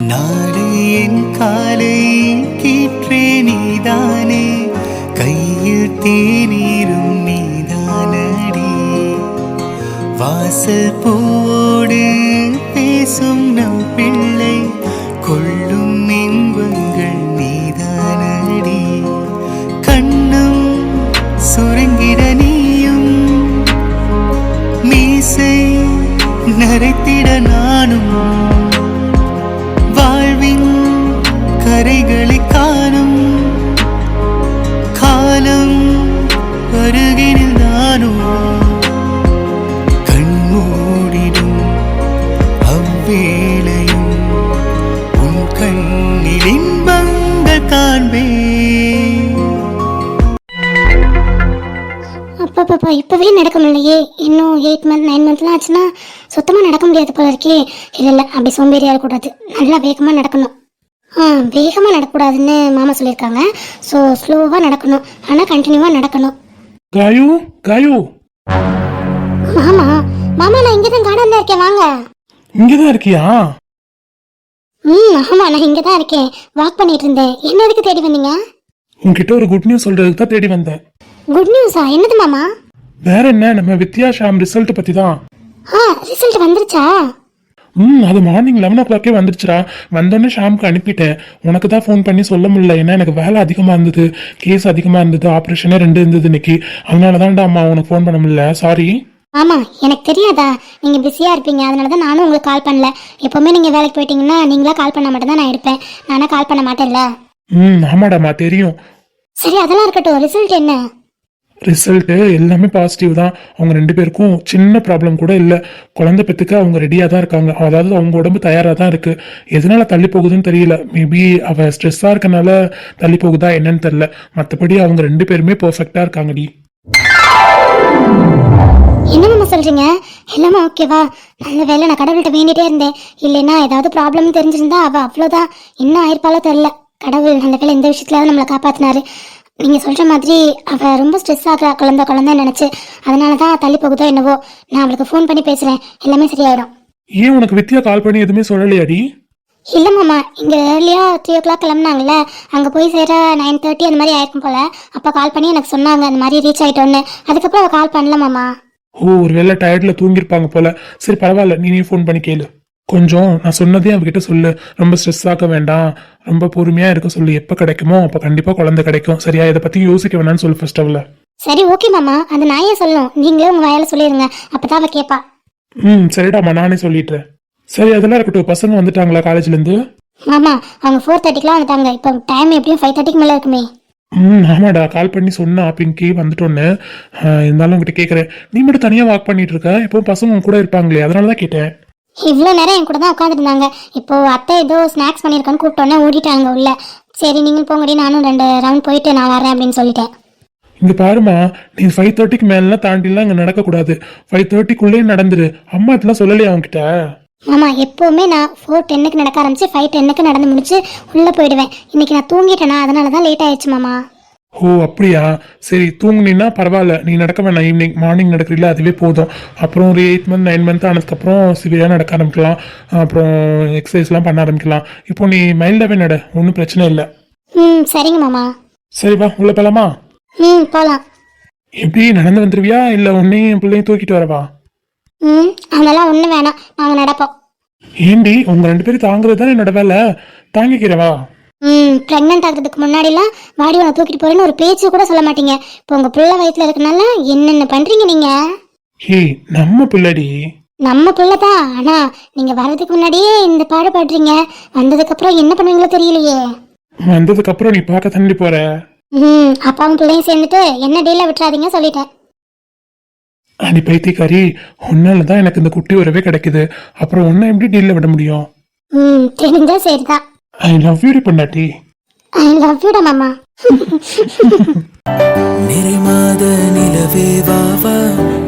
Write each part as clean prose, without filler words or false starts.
நாளை என் காலை கீற்றே நீதானே, கையில் தேநீரும் நீதானடி, வாசல் பூவோடு பேசும் நம் பிள்ளை, கொள்ளும் இன்பங்கள் நீதானடி, கண்ணும் சுருங்கிட நீயும், மீசை நரைத்திட நானும், வாழ்வின் கரைகளை காணும் காலம் அருகினில் நானும், கண்மூடிடும் அவ்வேளையும் உன் கண்ணில் இன்பங்கள் காண்பேன். அப்பா இப்பவே நடக்க முடியலையே, இன்னும் 8 மந்த் 9 மந்த்லாம் ஆச்சுன்னா சுத்தமா நடக்க முடியாது போல இருக்கே. இல்ல அப்படி சோம்பேறியா இருக்கக்கூடாது, நல்லா வேகமா நடக்கணும். வேகமா நடக்கக்கூடாதுன்னு மாமா சொல்லியிருக்காங்க. ஸோ ஸ்லோவா நடக்கணும், ஆனா கண்டினியூவா நடக்கணும். காயு காயு, மாமா மாமா நான் இங்கதான் கார்டன்ல இருக்கேன், வாங்க. இங்கதான் இருக்கியா? ஆமா நான் இங்கதான் இருக்கேன், வாக் பண்ணிட்டு இருந்தேன். என்ன எதுக்கு தேடி வந்தீங்க? உன்கிட்ட ஒரு குட் நியூஸ் சொல்றதுக்கு தான் தேடி வந்தேன். குட் நியூஸா? என்னது மாமா? வேற என்ன, நம்ம வித்யா ஷாம் ரிசல்ட் பத்தி தான். ரிசல்ட் வந்துருச்சா? அது மார்னிங் 11 o'clock வந்துருச்சுடா. வந்தோடனே ஷாம்க்கு அனுப்பிட்டேன். உனக்கு தான் ஃபோன் பண்ணி சொல்ல முடியல, ஏன்னா எனக்கு வேலை அதிகமா இருந்தது, கேஸ் அதிகமா இருந்தது, ஆப்ரேஷனே 2 இருந்தது இன்னைக்கு. அதனாலதான்டா அம்மா உனக்கு ஃபோன் பண்ண முடியல, சாரி. ஆமா எனக்கு தெரியாதா நீங்க பிஸியா இருப்பீங்க, அதனாலதான் நானும் உங்களுக்கு கால் பண்ணல. எப்பவுமே நீங்க வேலைக்கு போயிட்டீங்கன்னா நீங்களா கால் பண்ண மாட்டேன் தான் நான் இருப்பேன், நானா கால் பண்ண மாட்டேன்ல. ஆமாடாமா தெரியும். சரி அதெல்லாம் இருக்கட்டும், ரிசல்ட் என்ன? ரிசல்ட் எல்லாமே பாசிட்டிவ் தான். அவங்க 2 பேருக்கும் சின்ன ப்ராப்ளம் கூட இல்லை. குழந்தை பெற்றுக்க அவங்க ரெடியாக தான் இருக்காங்க. அதாவது அவங்க உடம்பு தயாராக தான் இருக்கு. எதனால தள்ளி போகுதுன்னு தெரியல. மேபி அவ ஸ்ட்ரெஸ்ஸாக இருக்கனால தள்ளி போகுதா என்னன்னு தெரியல. மற்றபடி அவங்க 2 பேருமே பர்ஃபெக்டா இருக்காங்கடி. என்னம்மா சொல்றீங்க? எல்லாமே ஓகேவா? நல்ல வேலை, நான் கடவுள்கிட்ட வேண்டிட்டே இருந்தேன். இல்லைன்னா ஏதாவது ப்ராப்ளம் தெரிஞ்சிருந்தா அவ அவ்வளோதான், இன்னும் ஆயிருப்பாலோ தெரியல. கடவுள் நல்ல வேலை இந்த விஷயத்துல நம்மளை காப்பாத்தினாரு. நீங்க சொல்ற மாதிரி அவ ரொம்ப ஸ்ட்ரெஸ் ஆகுறா, குழந்தை நினைச்சு, அதனாலதான் தள்ளி போகுதோ என்னவோ. நான் அவளுக்கு ஃபோன் பண்ணி பேசுறேன், எல்லாமே சரியாயிடும். ஏன் உனக்கு வித்யா கால் பண்ணி எதுவுமே சொல்லலையாடி? இல்ல மாமா, இங்க ஏர்லியா 3 o'clock கிளம்புனாங்கல்ல, அங்க போய் சேர 9:30 அந்த மாதிரி ஆயிருக்கும் போல. அப்ப கால் பண்ணி எனக்கு சொன்னாங்க அந்த மாதிரி ரீச் ஆயிட்டோன்னு. அதுக்கப்புறம் அவ கால் பண்ணல மாமா. ஒருவேளை டயர்ட்ல தூங்கிருப்பாங்க போல. சரி பரவாயில்ல, நீ ஃபோன் பண்ணி கேளு. கொஞ்சம் நான் சொன்னதே அவகிட்ட சொல்லு, ரொம்ப ஸ்ட்ரெஸ் ஆக்க வேண்டாம், ரொம்ப பொறுமையா இருக்க சொல்லு. எப்ப கிடைக்குமோ அப்ப கண்டிப்பா குழந்தை கிடைக்கும், சரியா? இதை பத்தி யோசிக்க வேணாம்னு சொல்லு ஃபர்ஸ்ட் அவள. சரி ஓகே மாமா, அது நான் ஏன் சொல்லணும், நீங்களே உங்க வாயால சொல்லிருங்க, அப்பதான் அவ கேப்பா. சரிடாமா, நானே சொல்லிடுறேன். சரி அதெல்லாம் இருக்கட்டும். பசங்க வந்துட்டாங்களா காலேஜ்ல இருந்து? மாமா அவங்க 4:30க்குலாம் வந்துட்டாங்க. இப்போ டைம் எப்படியும் 5:30க்கு மேல இருக்குமே. ஆமாடா, கால் பண்ணி சொன்னா பிங்கி வந்துட்டோன்னு. இருந்தாலும் உங்ககிட்ட கேட்கறேன், நீ மட்டும் தனியா வாக் பண்ணிட்டு இருக்க? இப்போ பசங்க கூட இருப்பாங்களே, அதனாலதான் கேட்டேன். இவ்வளோ நேரம் என் கூட தான் உட்காந்துருந்தாங்க. இப்போ அத்தை ஏதோ ஸ்நாக்ஸ் பண்ணியிருக்கான்னு கூப்பிட்டோன்னே ஓடிட்டாங்க உள்ள. சரி நீங்கள் போங்கடி, நானும் 2 ரவுண்ட் போயிட்டு நான் வரேன் அப்படின்னு சொல்லிட்டேன். இங்க பாருமா, நீ 5:30க்கு மேலாம் தாண்டிலாம் இங்க நடக்கக்கூடாது. 5:30க்குள்ளே நடந்துரு. அம்மா இதெல்லாம் சொல்லலையா அவங்ககிட்ட? ஆமா எப்பவுமே நான் 4:10க்கு நடக்க ஆரம்பிச்சு 5:10க்கு நடந்து முடிச்சு உள்ள போயிடுவேன். இன்னைக்கு நான் தூங்கிட்டேனா, அதனாலதான் லேட் ஆயிடுச்சு மாமா. அப்படியா? சரி தூங்குனீன்னா பரவாயில்ல, நீ நடக்க வேணாம். ஈவினிங் மார்னிங் நடக்கிறீங்களா அதுவே போதும். அப்புறம் ஒரு 8 மந்த் 9 மந்த் ஆனதுக்கப்புறம் சிவியராக நடக்க ஆரம்பிக்கலாம். அப்புறம் எக்ஸசைஸ்லாம் பண்ண ஆரம்பிக்கலாம். இப்போ நீ மைல்டாகவே நட, ஒன்றும் பிரச்சனை இல்லை. சரிங்க மாமா. சரி வா உள்ள போலாமா? போலாம். எப்படி நடந்து வந்துருவியா இல்லை உன்னையும் பிள்ளையும் தூக்கிட்டு வரவா? அதெல்லாம் ஒண்ணு வேணாம், நாங்க நடப்போம். ஏண்டி உங்க 2 பேரும் தாங்குறது தானே என்னோட வேலை, தாங்கிக்கிறவா? பிரெக்னென்ட் ஆகிறதுக்கு முன்னாடிலாம் வாடி உன தூக்கிட்டு போறேன்னு ஒரு பேச்சு கூட சொல்ல மாட்டீங்க. இப்போ உங்க பிள்ளை வயிற்றுல இருக்கனால என்னென்ன பண்றீங்க நீங்க. நம்ம பிள்ளடி. நம்ம பிள்ளை தான், ஆனா நீங்க வர்றதுக்கு முன்னாடியே இந்த பாடுபடுறீங்க. வந்ததுக்கு அப்புறம் என்ன பண்ணுவீங்களோ தெரியலையே. வந்ததுக்கு அப்புறம் நீ பார்க்க தண்ணி போற. அப்பாவும் பிள்ளையும் சேர்ந்துட்டு என்ன டீல விட்டுறாதீங்க சொல்லிட்டேன். அடி பைத்தியக்காரி, உன்னாலதான் எனக்கு இந்த குட்டி உறவே கிடைக்குது. அப்புறம் உன்னை எப்படி டீல்ல விட முடியும்? தெரிஞ்சா சரிதான். ஐ லவ் யூ பொண்டாட்டி. ஐ லவ் யூ மாமா. நிறைமாத நிலவே வாவா,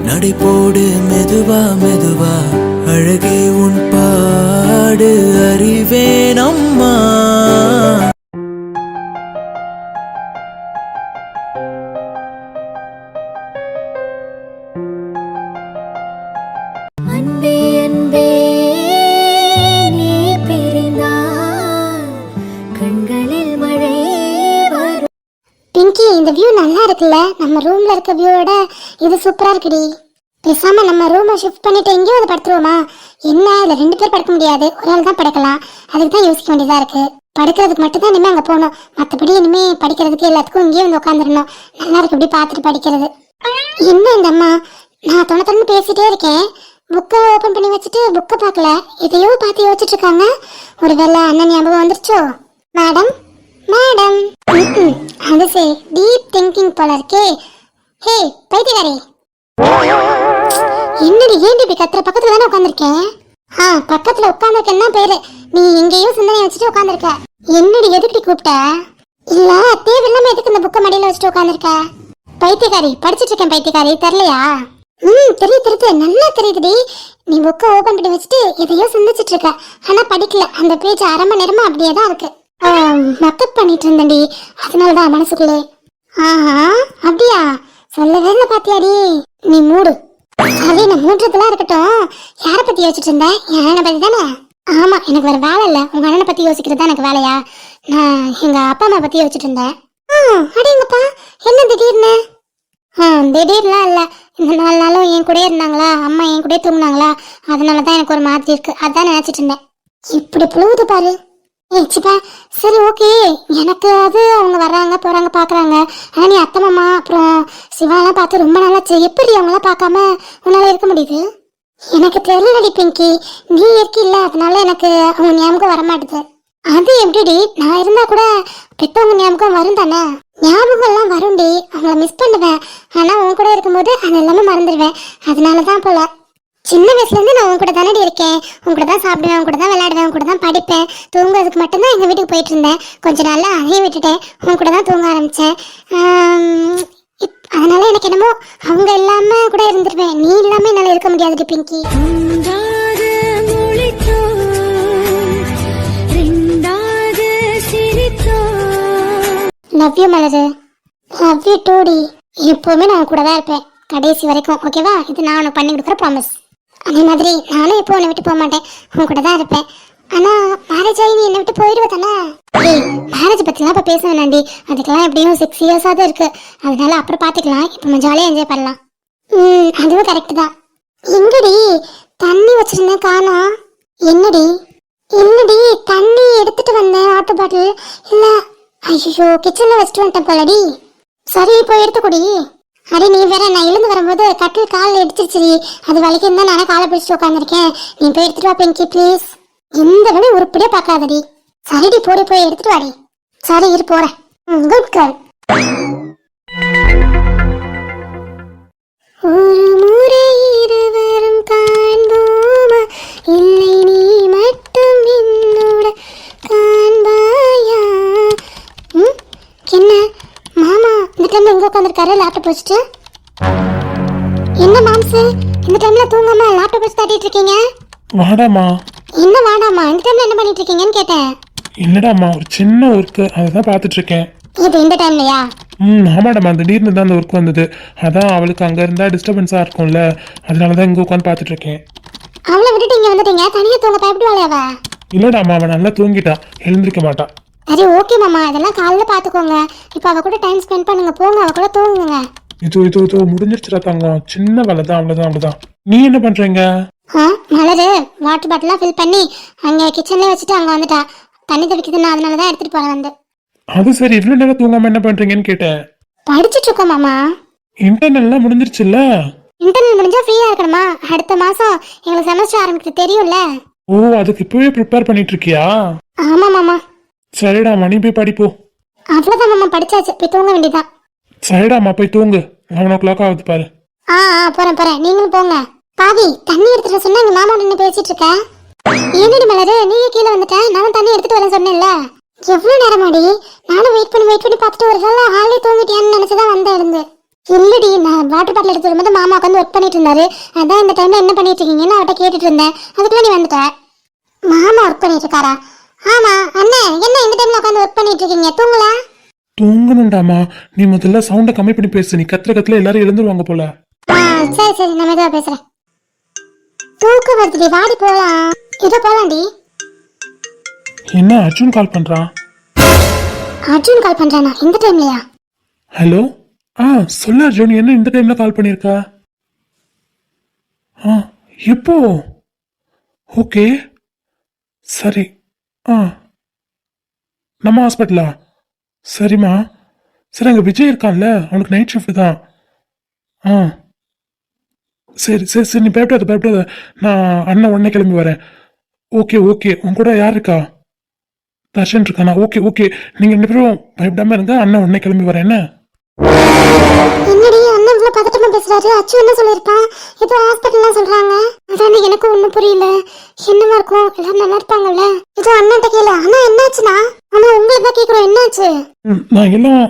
நடை போடு மெதுவா மெதுவா, அழகே உன் பாடு அறிவேன் அம்மா. அன்பே அன்பே நீ பிரிந்தாய், இந்த வியூ நல்லா இருக்குல்ல, நம்ம ரூம்ல இருக்க வியூவோட இது சூப்பரா இருக்குடி. பேசாம நம்ம ரூமை ஷிஃப்ட் பண்ணிட்டு எங்கேயும் வந்து படுத்துருவோமா? என்ன இதுல 2 பேர் படுக்க முடியாது, ஒரு ஆள் தான் படுக்கலாம். அதுக்கு தான் யோசிக்க வேண்டியதா இருக்கு. படுக்கிறதுக்கு மட்டும் தான் இனிமே அங்க போகணும், மற்றபடி இனிமே படிக்கிறதுக்கு எல்லாத்துக்கும் இங்கேயே வந்து உட்காந்துடணும். நல்லா இருக்கு இப்படி பார்த்துட்டு படிக்கிறது. என்ன இந்த அம்மா, நான் தொண பேசிட்டே இருக்கேன், புக்கை ஓபன் பண்ணி வச்சுட்டு புக்கை பார்க்கல, எதையோ பார்த்து யோசிச்சுட்டு இருக்காங்க. ஒருவேளை அண்ணன் ஞாபகம் வந்துருச்சோ? மேடம் மேடம், அது சரி, டீப் திங்கிங் போல இருக்கே. ஹே பைத்தியக்காரி, என்னடி ஏன் இப்படி கத்துற? பக்கத்துல தானே உட்காந்துருக்கேன். பக்கத்துல உட்காந்துருக்கேன்னா பேரு, நீ எங்கேயோ சிந்தனை வச்சுட்டு உட்காந்துருக்க. என்னடி எதுக்கு கூப்பிட்ட? இல்ல தேவையில்லாம எதுக்கு இந்த புக்கை மடியில வச்சுட்டு உட்காந்துருக்க? பைத்தியக்காரி, படிச்சுட்டு இருக்கேன் பைத்தியக்காரி, தெரியலையா? தெரியுது நல்லா தெரியுதுடி. நீ புக்கை ஓபன் பண்ணி வச்சுட்டு எதையோ சிந்திச்சிட்டு இருக்க, ஆனா படிக்கல. அந்த பேஜ் 1/2 மணி நேரமா அப்படியே தான் இருக்கு. மக்கப் பண்ணிட்டு இருந்தேன்டி, அதனாலதான் மனசுக்குள்ளே. ஆஹா அப்படியா, சொல்லவே இல்லை பாத்தியாடி. நீ மூடு. அதே நான் மூன்றதுலாம் இருக்கட்டும், யாரை பத்தி யோசிச்சுட்டு இருந்தேன்? என் அண்ணனை பத்தி தானே? ஆமா, எனக்கு வேற வேலை இல்லை, உங்க அண்ணனை பத்தி யோசிக்கிறது தான் எனக்கு வேலையா? நான் எங்க அப்பா அம்மா பத்தி யோசிச்சுட்டு இருந்தேன். அடேங்கப்பா, என்ன திடீர்னு? திடீர்லாம் இல்லை, இந்த 4 நாளும் என் கூட இருந்தாங்களா, அம்மா என் கூட தூங்கினாங்களா, அதனாலதான் எனக்கு ஒரு மாதிரி இருக்கு, அதான் நினைச்சிட்டு இருந்தேன். இப்படி புழுவுது பாரு. சிப்பா, சரி ஓகே, எனக்கு அது அவங்க வர்றாங்க போறாங்க பாக்குறாங்க. ஆனா நீ அத்தை மாமா அப்புறம் சிவாலாம் பார்த்து ரொம்ப நாளாச்சு, எப்படி அவங்களாம் பார்க்காம உன்னால இருக்க முடியுது? எனக்கு தெரியலடி பிங்கி, நீ இருக்கில்ல, அதனால எனக்கு அவங்க ஞாபகம் வரமாட்டுது. அது எப்படிடி, நான் இருந்தா கூட பெத்தவங்க ஞாபகம் வரும் தானே? ஞாபகம் எல்லாம் வரும்டி, அவங்கள மிஸ் பண்ணுவேன். ஆனா உன் கூட இருக்கும்போது அது எல்லாமே மறந்துடுவேன், அதனாலதான் போல. சின்ன வயசுல இருந்து நான் உன் கூட தானடி இருக்கேன், உன் கூட தான் சாப்பிடுவேன், உன் கூட தான் விளையாடுவேன், உன் கூட தான் படிப்பேன். தூங்குறதுக்கு மட்டும்தான் எங்க வீட்டுக்கு போயிட்டு இருந்தேன். கொஞ்ச நாள்ல அதையும் விட்டுட்டேன், உன் கூட தான் தூங்க ஆரம்பிச்சேன். அதனால எனக்கு என்னமோ அவங்க இல்லாம கூட இருந்துருவேன், நீ இல்லாம என்னால இருக்க முடியாது பிங்கி. லவ் யூ மலரு, லவ் யூ டூடி. எப்பவுமே நான் கூட தான் இருப்பேன் கடைசி வரைக்கும், ஓகேவா? இது நான் உனக்கு பண்ணி கொடுக்குற ப்ராமிஸ். அதே மாதிரி நானும் எப்போ உன்னை விட்டு போக மாட்டேன், உன் கூட தான் இருப்பேன். ஆனா மேரேஜ் ஆகி நீ என்னை விட்டு போயிடுவ தானே? மேரேஜ் பத்திலாம் இப்ப பேச வேணாண்டி, அதுக்கெல்லாம் எப்படியும் 6 இயர்ஸா தான் இருக்கு, அதனால அப்புறம் பாத்துக்கலாம். இப்போ நம்ம ஜாலியா என்ஜாய் பண்ணலாம். அதுவும் கரெக்ட் தான். எங்கடி தண்ணி வச்சிருந்தேன் காணோம்? என்னடி தண்ணி எடுத்துட்டு வந்தேன், வாட்டர் பாட்டில் இல்ல. ஐயோ, கிச்சன்ல வச்சுட்டு வந்துட்டேன் போலடி. சரி போய் எடுத்துக்கூடி. அடி நீ வேற, நான் எழுந்து வரும்போது கட்டில் காலில் இடிச்சிருச்சு, அது வலிக்கும் தான் நானே காலை பிடிச்சிட்டு உட்காந்துருக்கேன். நீ போய் எடுத்துட்டு வா பிங்கி ப்ளீஸ். எந்த வேலையும் உருப்படியா பார்க்காதடி. சரிடி போடி, போய் எடுத்துட்டு வாடி. சரி இரு போறேன். Good girl. ஒரு முறை இருவரும் காண்போமா, இல்லை நீ மட்டும் என்னோட காண்பாயா? என்ன மாமா இந்த டைம்ல எங்க உட்காந்துருக்காரு லேப்டாப் வச்சுட்டு? என்ன மாம்சு, இந்த டைம்ல தூங்காம லேப்டாப் வச்சு தாட்டிட்டு இருக்கீங்க? வாடாமா. என்ன வாடாமா, இந்த டைம்ல என்ன பண்ணிட்டு இருக்கீங்கன்னு கேட்டேன். இல்லடாமா, ஒரு சின்ன ஒர்க்கு, அதை தான் பார்த்துட்டு இருக்கேன். இது இந்த டைம்லயா? ஆமாடாமா, திடீர்னு தான் அந்த ஒர்க் வந்தது, அதான் அவளுக்கு அங்க இருந்தா டிஸ்டர்பன்ஸா இருக்கும்ல, அதனாலதான் இங்க உட்காந்து பார்த்துட்டு இருக்கேன். அவளை விட்டுட்டு இங்க வந்துட்டீங்க, தனியா தூங்க பயப்படுவாளே அவ? இல்லடாமா, அவன் நல்லா தூங்கிட்டா, எழுந்திருக்க மாட்டா. சரி ஓகே மாமா, அதெல்லாம் காலைல பாத்துக்கோங்க. இப்ப அவ கூட டைம் ஸ்பெண்ட் பண்ணுங்க, போங்க அவ கூட தூங்குங்க. இது முடிஞ்சிருச்சுடா தங்கம், சின்ன வேலை தான், அவ்வளவுதான். நீ என்ன பண்றீங்க? மலரு வாட்டர் பாட்டிலாம் ஃபில் பண்ணி அங்க கிச்சன்ல வச்சுட்டு அங்க வந்துட்டா, தண்ணி தவிக்குதுன்னு, அதனாலதான் எடுத்துட்டு போற வந்து. அது சரி, இவ்வளவு நேரம் தூங்காம என்ன பண்றீங்கன்னு கேட்டேன். படிச்சுட்டு இருக்கோம் மாமா. இன்டர்னல்லாம் முடிஞ்சிருச்சுல்ல? இன்டர்னல் முடிஞ்சா ஃப்ரீயா இருக்கணுமா? அடுத்த மாசம் எங்களுக்கு செமஸ்டர் ஆரம்பிக்கிறது தெரியும்ல. ஓ, அதுக்கு இப்பவே ப்ரிப்பேர் பண்ணிட்டு இருக்கியா? ஆமா மாமா. சரிடா, மணி போய் படிப்போ. அவ்வளவுதான் மாமா, படிச்சாச்சு, போய் தூங்க வேண்டியதான். சரிடாமா, போய் தூங்கு, 11 o'clock ஆகுது பாரு. போறேன், நீங்களும் போங்க. பாவி, தண்ணி எடுத்துட்டு சொன்னா எங்க மாமா நின்று பேசிட்டு இருக்க. என்னடி மலரு, நீங்க கீழே வந்துட்டேன், நானும் தண்ணி எடுத்துட்டு வரேன் சொன்னேன்ல. எவ்வளவு நேரமாடி? நானும் வெயிட் பண்ணி பார்த்துட்டு ஒரு வேளை ஹாலே தூங்கிட்டியான்னு நினைச்சுதான் வந்தேன் இருந்து. இல்லடி, நான் வாட்டர் பாட்டில் எடுத்து வரும்போது மாமா உட்காந்து ஒர்க் பண்ணிட்டு இருந்தாரு, அதான் இந்த டைம்ல என்ன பண்ணிட்டு இருக்கீங்கன்னு அவட்ட கேட்டுட்டு இருந்தேன், அதுக்குள்ள நீ வந்துட்ட. மாமா ஒர்க் பண்ணிட்டு இருக்காரா? ஆமா. அண்ணே, என்ன இந்த டைம்ல உட்காந்து ஒர்க் பண்ணிட்டு இருக்கீங்க, தூங்கல? தூங்கணும்டாமா, நீ முதல்ல சவுண்ட கம்மி பண்ணி பேசு, நீ கத்துல எல்லாரும் எழுந்துருவாங்க போல. சரி நான் மெதுவா பேசுறேன். தூக்கம் வருதுடி, வாடி போலாம். இதோ போலாண்டி. என்ன அர்ஜுன் கால் பண்றான்? அர்ஜுன் கால் பண்றானா இந்த டைம்லயா? ஹலோ. சொல்லு அர்ஜுன், என்ன இந்த டைம்ல கால் பண்ணியிருக்கா? எப்போ? ஓகே, சரி. ஆ நம்ம ஹாஸ்பிட்டலா? சரிம்மா. சரி, அங்கே விஜய் இருக்கான்ல, அவனுக்கு நைட் ஷிஃப்ட் தான். ஆ சரி சரி சரி, நீ பயப்படாத. நான் அண்ணன் உடனே கிளம்பி வரேன். ஓகே ஓகே, உன் கூட யார் இருக்கா? தர்ஷன் இருக்கானா? ஓகே ஓகே, நீங்கள் ரெண்டு பேரும் பயப்படாம இருங்க, அண்ணன் உடனே கிளம்பி வரேன். என்ன? என்னடி அண்ணன் இவ்வளவு பதட்டமா பேசுறாரு? அச்சு என்ன சொல்லிருப்பான்? இப்போ ஹாஸ்பிட்டல்லாம் சொல்றாங்க. அதான் எனக்கு ஒண்ணும் புரியல. என்னவா இருக்கும்? எல்லாரும் நல்லா இருப்பாங்கல்ல? இதோ அண்ணன்ட்ட கேளு. அண்ணா என்னாச்சுனா? அண்ணா உங்களுக்கு தான் கேக்குறோம், என்னாச்சு? நான் எல்லாம்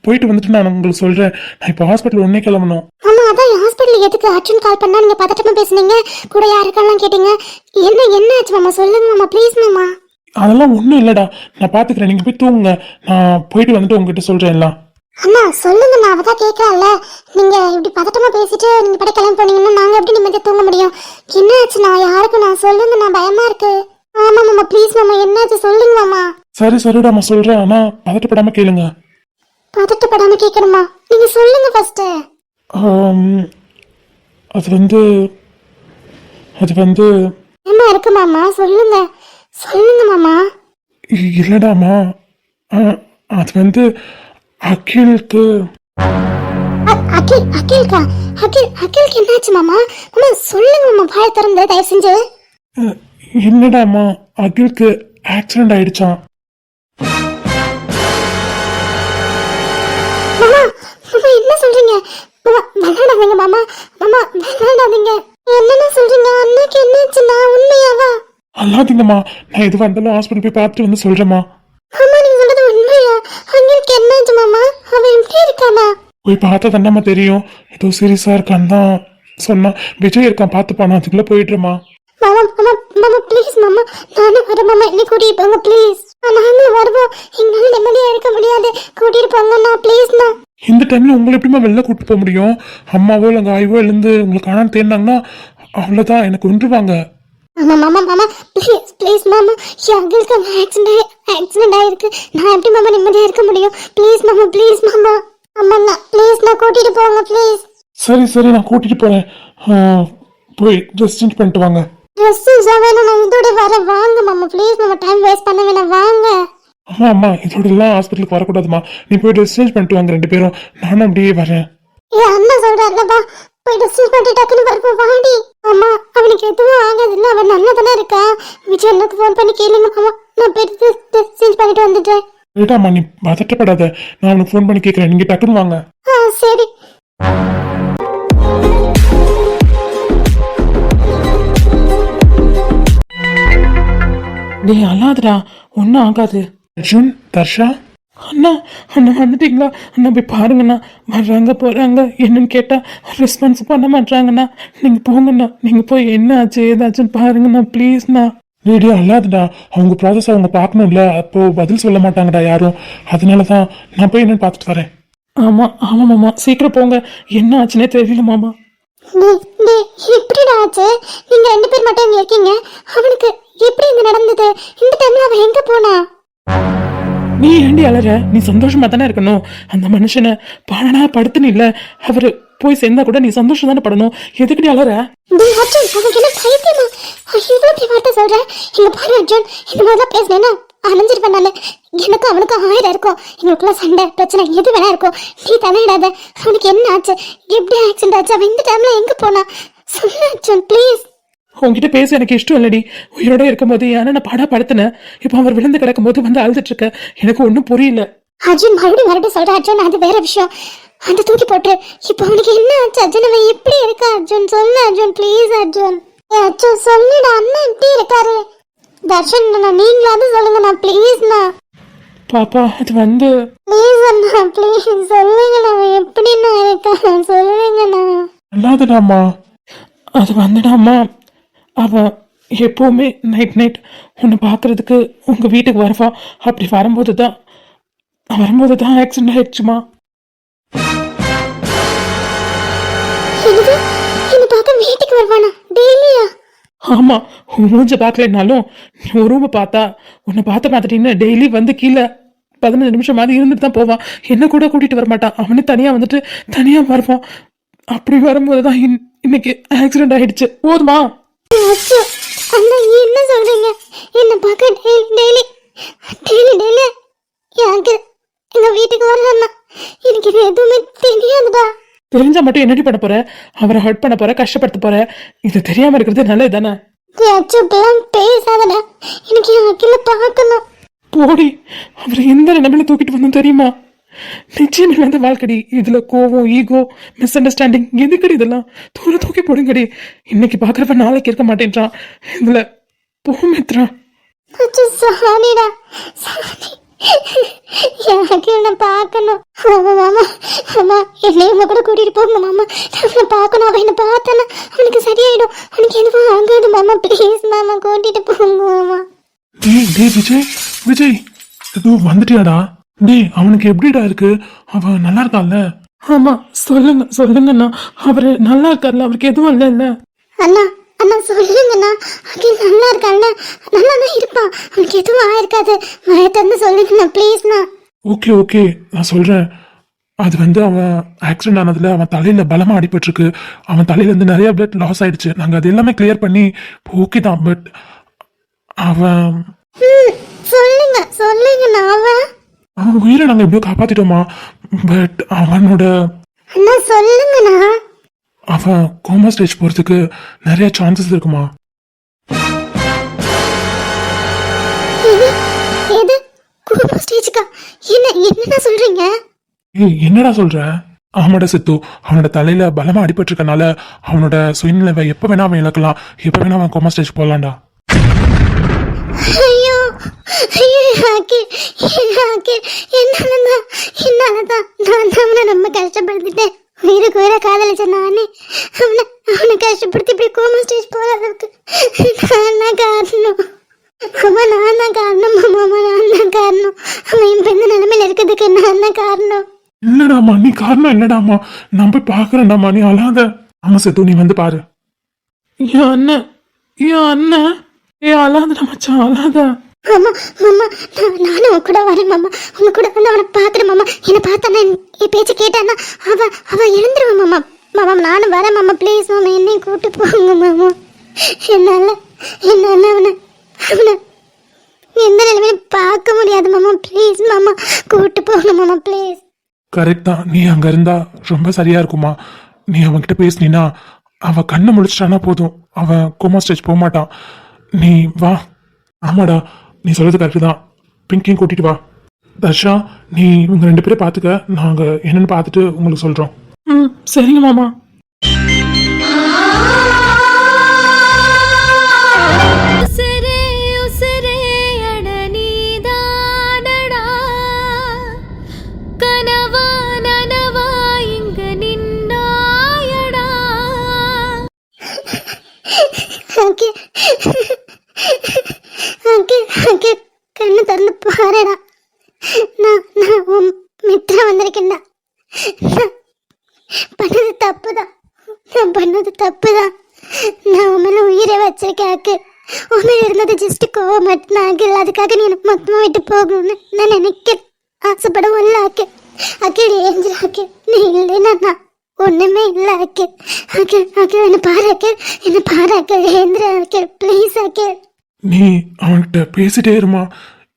போயிட்டு வந்துட்டு நான் உங்களுக்கு சொல்கிறேன். நான் இப்போ ஹாஸ்பிட்டல் உடனே கிளம்பணும். ஆமா, அதான் ஹாஸ்பிட்டல் எதுக்கு அச்சுன்னு கால் பண்ணா நீங்க பதட்டமா பேசுனீங்க? கூட யாருக்கெல்லாம் கேட்டீங்க? என்னாச்சு மாமா? சொல்லுங்க மாமா, ப்ளீஸ் மாமா. அதெல்லாம் ஒன்றும் இல்லைடா, நான் பார்த்துக்கிறேன். நீங்கள் போய் தூங்குங்க, நான் போயிட்டு வந்துட்டு உங்ககிட்ட சொல்கிறேன் எல்லாம். அண்ணா சொல்லுங்க, நான் அவதான் கேட்கல. நீங்க இப்படி பதட்டமா பேசிட்டு நீங்க பட கிளம்பி போனீங்கன்னா நாங்க எப்படி நிம்மதியா தூங்க முடியும்? என்னாச்சு? நான் யாருக்கு நான் சொல்லுங்க, நான் பயமா இருக்கு. ஆமா மாமா, ப்ளீஸ் மாமா, என்னாச்சு சொல்லுங்க மாமா. சரிடா, நான் சொல்கிறேன், ஆனால் பதட்டப்படாமல் கேளுங்க. பதட்டப்படாம கேட்கணுமா? நீங்க சொல்லுங்க ஃபர்ஸ்ட். அது வந்து என்ன இருக்கு மாமா? சொல்லுங்க மாமா. இல்லடாமா. அது வந்து அகிலுக்கு. அகிலுக்கு என்னாச்சு மாமா? மாமா சொல்லுங்க மாமா, வாயை திறந்து தயவு செஞ்சு. என்னடாமா, அகிலுக்கு ஆக்சிடென்ட் ஆயிடுச்சான். மாமா மாமா என்ன சொல்றீங்க? மாமா விளையாடாதீங்க மாமா. மாமா விளையாடாதீங்க. என்னென்ன சொல்றீங்க? அன்னைக்கு என்னாச்சுன்னா உண்மையாவா? அல்லாதீங்கம்மா, நான் எதுவாக இருந்தாலும் ஹாஸ்பிட்டல் போய் பார்த்துட்டு வந்து சொல்கிறேம்மா. மாமா நீங்க சொல்றது உண்மையா? அன்னைக்கு என்னாச்சு மாமா? அவன் எப்படி இருக்கானா? போய் பார்த்தா தானம்மா தெரியும். ஏதோ சீரியஸாக இருக்கான்னு தான் சொன்னான். விஜய் இருக்கான், பார்த்துப்பானா, அதுக்குள்ளே போயிடுறேம்மா. மாமா மாமா மாமா ப்ளீஸ் மாமா, நானும் வரேன் மாமா. என்னை கூட்டிட்டு போங்க ப்ளீஸ். நாங்களும் வருவோம். எங்களால நிம்மதியா இருக்க முடியாது. கூட்டிட்டு போங்கண்ணா ப்ளீஸ்ண்ணா. இந்த டைமில் உங்களை எப்படிமா வெளில கூப்பிட்டு போக முடியும்? அம்மாவோ இல்லை ஆய்வோ எழுந்து உங்களுக்கு காணான்னு தேடினாங்கன்னா அவ்வளோதான், எனக்கு ஒன்றுவாங்க. மாமா மாமா மாமா ப்ளீஸ் மாமா, எங்களுக்கு ஆக்சிடென்ட் ஆயிருக்கு. நான் எப்படி மாமா நிம்மதியா இருக்க முடியும்? ப்ளீஸ் மாமா. அம்மா ப்ளீஸ்ண்ணா கூட்டிட்டு போங்க ப்ளீஸ். சரி, நான் கூட்டிகிட்டு போகிறேன். போய் ட்ரெஸ் சேஞ்ச் பண்ணிட்டு வாங்க. ட்ரெஸ் வேணும், நான் இதோட வரேன். வாங்க மாமா ப்ளீஸ் மாமா, டைம் வேஸ்ட் பண்ண வேணாம், வாங்க. அம்மா இதோடலாம் ஹாஸ்பிட்டலுக்கு வரக்கூடாதுமா. நீ போய் ட்ரெஸ் சேஞ்ச் பண்ணிட்டு வாங்க ரெண்டு பேரும், நானும் அப்படியே வரேன். அண்ணா சொல்றாருலப்பா, போய் ட்ரெஸ் சேஞ்ச் பண்ணிட்டு டக்குன்னு வரப்போ வாடி. அம்மா அவனுக்கு எதுவும் ஆகாதுல்ல, அவன் நல்லா தானே இருக்கா? விஜய் அண்ணாக்கு ஃபோன் பண்ணி கேளுங்க மாமா, நான் போய் ட்ரெஸ் சேஞ்ச் பண்ணிட்டு வந்துட்டேன். ரைட்டாம்மா, நீ பதட்டப்படாத, நான் அவனுக்கு ஃபோன் பண்ணி கேட்குறேன், நீங்கள் டக்குன்னு வாங்க. சரி. நீ அல்லாதடா, ஒன்றும் ஆகாது. அர்ஜுன், தர்ஷா, அண்ணா வந்துட்டீங்களா? அண்ணா போய் பாருங்கண்ணா, வர்றாங்க போகிறாங்க, என்னன்னு கேட்டால் ரெஸ்பான்ஸ் பண்ண மாட்டாங்கண்ணா. நீங்கள் போங்கண்ணா, நீங்கள் போய் என்ன ஆச்சு ஏதாச்சுன்னு பாருங்கண்ணா ப்ளீஸ்ண்ணா. ரேடியோ அல்லாதடா, அவங்க ப்ராசஸ் அவங்க பார்க்கணும்ல, அப்போது பதில் சொல்ல மாட்டாங்கடா யாரும். அதனால தான் நான் போய் என்னன்னு பார்த்துட்டு வரேன். ஆமாம் மாமா, சீக்கிரம் போங்க, என்ன ஆச்சுன்னே தெரியல மாமா. எப்படிடா ஆச்சு? நீங்க ரெண்டு பேர் மட்டும் இங்க இருக்கீங்க. அவனுக்கு எப்படி இது நடந்தது? இந்த டைம்ல அவன் எங்க போனா? நீ ஏண்டி அலற? நீ சந்தோஷமா தானே இருக்கணும். அந்த மனுஷனை பாடனா படுத்துன்னு இல்ல, அவரு போய் சேர்ந்தா கூட நீ சந்தோஷம் தானே படணும். எதுக்குடி அலற? அர்ஜுன் அவனுக்கு என்ன பைத்தியமா? இவ்வளவு பெரிய வார்த்தை சொல்ற? இங்க பாரு அர்ஜுன், இந்த மாதிரிலாம் பேசினேன்னா அணைஞ்சிருப்பேன் நானு. எனக்கு அவனுக்கு 1000 இருக்கும். எங்களுக்குள்ள சண்டை பிரச்சனை எது வேணா இருக்கும். நீ தலையிடாத. அவனுக்கு என்ன ஆச்சு? எப்படி ஆக்சிடென்ட் ஆச்சு? அவன் இந்த டைம்ல எங்க போனா? சொல்லு அர்ஜுன் ப்ளீஸ். உங்ககிட்ட பேச எனக்கு இஷ்டம் இல்லடி. உயிரோட இருக்கும்போது ஏன்னா நான் பாடா படுத்தினேன். இப்போ அவர் விழுந்து கிடக்கும் போது வந்து அழுதுட்டு இருக்க, எனக்கு ஒன்றும் புரியல. அர்ஜுன் மறுபடியும் சொல்ற அர்ஜுன், அது வேற விஷயம். அந்த தூக்கி போட்டு இப்போ அவனுக்கு என்ன ஆச்சு அர்ஜுன்? அவன் எப்படி இருக்கா அர்ஜுன்? சொல்லு அர்ஜுன் ப்ளீஸ் அர்ஜுன். அர்ஜுன் சொல்லுடா, அண்ணன் எப்படி இருக்காரு? தர்ஷன் நீங்களாவது சொல்லுங்கண்ணா ப்ளீஸ்ண்ணா. பாப்பா அது வந்து ப்ளீஸ் அண்ணா ப்ளீஸ் சொல்லுங்கண்ணா, அவன் எப்படிண்ணா இருக்கான் சொல்லுங்கண்ணா. அல்லாதடாமா, அது வந்துடாமா, அவன் எப்போவுமே நைட் உன்னை பார்க்கறதுக்கு உங்கள் வீட்டுக்கு வருவா. அப்படி வரும்போது தான் ஆக்சிடென்ட் ஆயிடுச்சுமா. என்ன பார்க்க வீட்டுக்கு வருவானா டெய்லியா? ஆமாம், உன் மூஞ்ச பார்க்கலனாலும் ஒரு ரூமை பார்த்தா உன்னை பார்த்த மாதிரின்னு டெய்லி வந்து கீழே 15 நிமிஷம் மாதிரி இருந்துட்டு தான் போவான். என்ன கூட கூட்டிட்டு வர மாட்டான். அவனே தனியா வந்துட்டு தனியா வருவான். அப்படி வரும்போது தான் இன்னைக்கு ஆக்சிடென்ட் ஆயிடுச்சு. போதுமா? அச்சோ, அண்ணா என்ன சொல்றீங்க? என்ன பார்க்க டெய்லி எனக்கு எங்க வீட்டுக்கு வரலன்னா எனக்கு இது எதுவுமே தெரியாதுடா. தெரிஞ்சா மட்டும் என்னடி பண்ண போற? அவரை ஹர்ட் பண்ண போற, கஷ்டப்படுத்த போற. இது தெரியாம இருக்கிறது நல்லது தானே? அச்சோ, இப்பெல்லாம் பேசாதடா. எனக்கு என் அகில பார்க்கணும். போடி, அவரை எந்த நிலைமையில தூக்கிட்டு வந்தோம் தெரியுமா? நிச்சயம் இல்லாத வாழ்க்கடி. இதுல கோவம், ஈகோ, மிஸ் அண்டர்ஸ்டாண்டிங் எதுக்கடி இதெல்லாம்? தூக்கி போடுங்கடி. இன்னைக்கு பாக்குறப்ப நாளைக்கு இருக்க மாட்டேன்றான். இதுல போமித்ரா. அச்சோ, சாரிடா, சாரி. எனக்கு என்ன பார்க்கணும். மாமா அம்மா என்னையும் கூட கூட்டிட்டு போங்க மாமா. அவனை பார்க்கணும். அவன் என்ன பார்த்தானா அவனுக்கு சரியாயிடும். அவனுக்கு எதுவும் ஆகாது மாமா. ப்ளீஸ் மாமா, கூட்டிட்டு போங்க மாமா. டேய் விஜய் இது வந்துட்டியாடா? டேய், அவனுக்கு எப்படிடா இருக்கு? அவன் நல்லா இருக்கான்ல? ஆமா, சொல்லுங்கண்ணா. அவரு நல்லா இருக்கார்ல? அவருக்கு எதுவும் இல்ல? அண்ணா அண்ணா சொல்லுங்கண்ணா. அகில் நல்லா இருக்கான்ல? நல்லா தான் இருப்பான். அவனுக்கு எதுவும் ஆயிருக்காது. மயத்தன்னு சொல்லிட்டுண்ணா, ப்ளீஸ்ண்ணா. ஓகே நான் சொல்றேன். அது வந்து அவன் ஆக்சிடென்ட் ஆனதுல அவன் தலையில பலமா அடிபட்டிருக்கு. அவன் தலையில இருந்து நிறைய பிளட் லாஸ் ஆயிடுச்சு. நாங்க அது எல்லாமே கிளியர் பண்ணி ஓகே தான். பட் அவன் சொல்லுங்கண்ணா. அவன் உயிரை நாங்க எப்படியோ காப்பாத்திட்டோமா. பட் அவனோட அண்ணா சொல்லுங்கண்ணா. அவன் கோமா ஸ்டேஜ் போறதுக்கு நிறைய சான்சஸ் இருக்குமா? எது கோமா ஸ்டேஜ்க்கா? என்னடா சொல்றீங்க? என்னடா சொல்ற? ஆமாடா சித்து, அவனோட தலையில பலமா அடிபட்டிருக்கனால அவனோட சுயநிலைவை எப்ப வேணா அவன் இழக்கலாம். எப்ப வேணா அவன் கோமா ஸ்டேஜ் போலாம்டா. ஐயோ என்னாலதான் நான் அவனை ரொம்ப கஷ்டப்படுத்திட்டேன். உயிருக்கு உயிரை காதலிச்ச நானே அவனை கஷ்டப்படுத்தி இப்படி கோமா ஸ்டேஜ் போற அளவுக்கு நான் தான் காரணம். நான் தான் காரணம். அவன் இப்ப இந்த நிலைமையில இருக்கிறதுக்கு நான் தான் காரணம். இல்லடாமா, நீ காரணம் இல்லடாமா. நான் போய் பாக்குறேன்டாமா, நீ அழாத. ஆமா சித்து, நீ வந்து பாரு. என் அண்ணன் அழாதடா மச்சான், அழாத. மாமா நானும் கூட வரேன் மாமா. உங்க கூட வந்து அவனை பாக்குறேன் மாமா. என்ன பார்த்தானா என் பேச்சு கேட்டானா அவ எழுந்துருவான் மாமா. மாமா நானும் வரேன் மாமா. ப்ளீஸ் மாமா, என்னையும் கூட்டு போங்க மாமா. என்னால அவனை எந்த நிலைமையிலும் பார்க்க முடியாது மாமா. ப்ளீஸ் மாமா, கூட்டு போங்க மாமா, ப்ளீஸ். கரெக்ட் தான். நீ அங்க இருந்தா ரொம்ப சரியா இருக்குமா. நீ அவன்கிட்ட பேசினா அவன் கண்ணை முழிச்சிட்டானா போதும், அவன் கோமா ஸ்டேஜ் போக மாட்டான். நீ வா. ஆமாடா, நீ சொல்றது கரெக்டு தான். பிங்கியும் கூட்டிட்டு வா. தர்ஷா, நீ உங்க 2 பேரும் பாத்துக்க. நாங்க என்னன்னு பார்த்துட்டு உங்களுக்கு சொல்றோம். சரிங்க மாமா. கண்ணு திறந்து பாருடா. நான் உன் மித்ரா வந்திருக்கேன்டா. பண்ணது தப்புதான். நான் உன் மேல உயிரை வச்சிருக்கேன் அக்கு. உன் மேல இருந்தது ஜஸ்ட் கோவம் மட்டும் அகில். அதுக்காக நீ எனக்கு மொத்தமா விட்டு போகணும்னு நான் நினைக்கிறேன். ஆசைப்படவும் இல்லை அக்கு. அகில் ஏஞ்சிரு அகில். நீ இல்லைன்னா நான் ஒண்ணுமே இல்லை அகில். அகில் என்ன பாரு அகில். ஏந்திர அகில், ப்ளீஸ் அகில். நீ அவன்கிட்ட பேசிட்டே இருமா.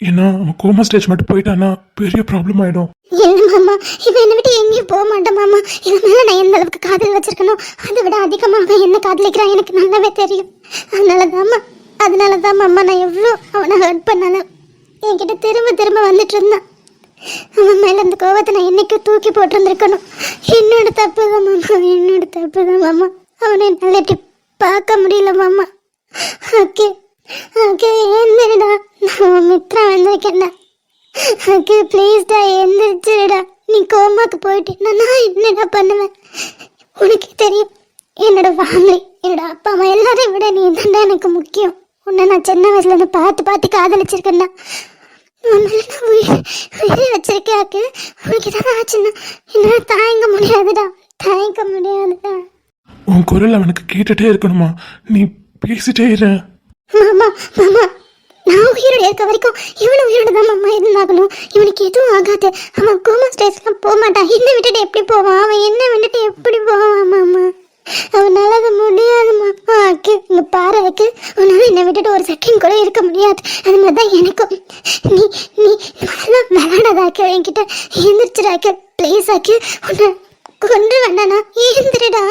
ஏன்னா அவன் கோமா ஸ்டேஜ் மட்டும் போயிட்டானா பெரிய ப்ராப்ளம் ஆயிடும். இல்லை மாமா, இவன் என்னை விட்டு எங்கேயும் போக மாட்டேன் மாமா. இவன் மேலே நான் எந்த அளவுக்கு காதல் வச்சிருக்கணும், அதை விட அதிகமாக அவன் என்ன காதலிக்கிறான் எனக்கு நல்லாவே தெரியும். அதனால தான் மாமா நான் எவ்வளோ அவனை ஹர்ட் பண்ணாலும் என்கிட்ட திரும்ப வந்துட்டு இருந்தான். அவன் மேலே அந்த கோவத்தை நான் என்னைக்கு தூக்கி போட்டிருந்துருக்கணும். என்னோட தப்பு தான் மாமா. அவனை என்னால் எப்படி பார்க்க முடியல மாமா. ஓகே ஏந்திரடா. நான் மித்ரா வந்திருக்கேன்டா. ஓகே ப்ளீஸ்டா எந்திரிச்சிருடா. நீ கோமாக்கு போயிட்டு நான் என்னடா பண்ணுவேன்? உனக்கு தெரியும், என்னோட ஃபேமிலி, என்னோட அப்பா அம்மா எல்லாரையும் விட நீ தான்டா எனக்கு முக்கியம். உன்னை நான் சின்ன வயசுல இருந்து பார்த்து காதலிச்சிருக்கேன்டா. உயிரை வச்சிருக்கேன். உனக்கு ஏதாவது ஆச்சுன்னா என்னால் தாங்க முடியாதுடா. உன் குரல் அவனுக்கு கேட்டுட்டே இருக்கணுமா? நீ பேசிட்டே இரு. மாமா நான் உயிரோட இருக்க வரைக்கும் இவனை உயிரோட தான் மாமா இருந்தாகணும். இவனுக்கு எதுவும் ஆகாது. அவன் கோமா ஸ்டேஜ்லாம் போக மாட்டான். என்னை விட்டுட்டு எப்படி போவான்? அவன் என்னை விட்டுட்டு எப்படி போவான் மாமா? அவனால அது முடியாது மாமா. அக்கு இங்க பாரு அக்கு, உன்னால என்னை விட்டுட்டு ஒரு செகண்ட் கூட இருக்க முடியாது. அது மாதிரி தான் எனக்கும். நீ நீ விளையாடாதாக்கு, என்கிட்ட எழுந்திரிச்சிடாக்கு ப்ளீஸ் ஆக்கு. உன்னை கொண்டு வேண்டானா, எழுந்திரிடா.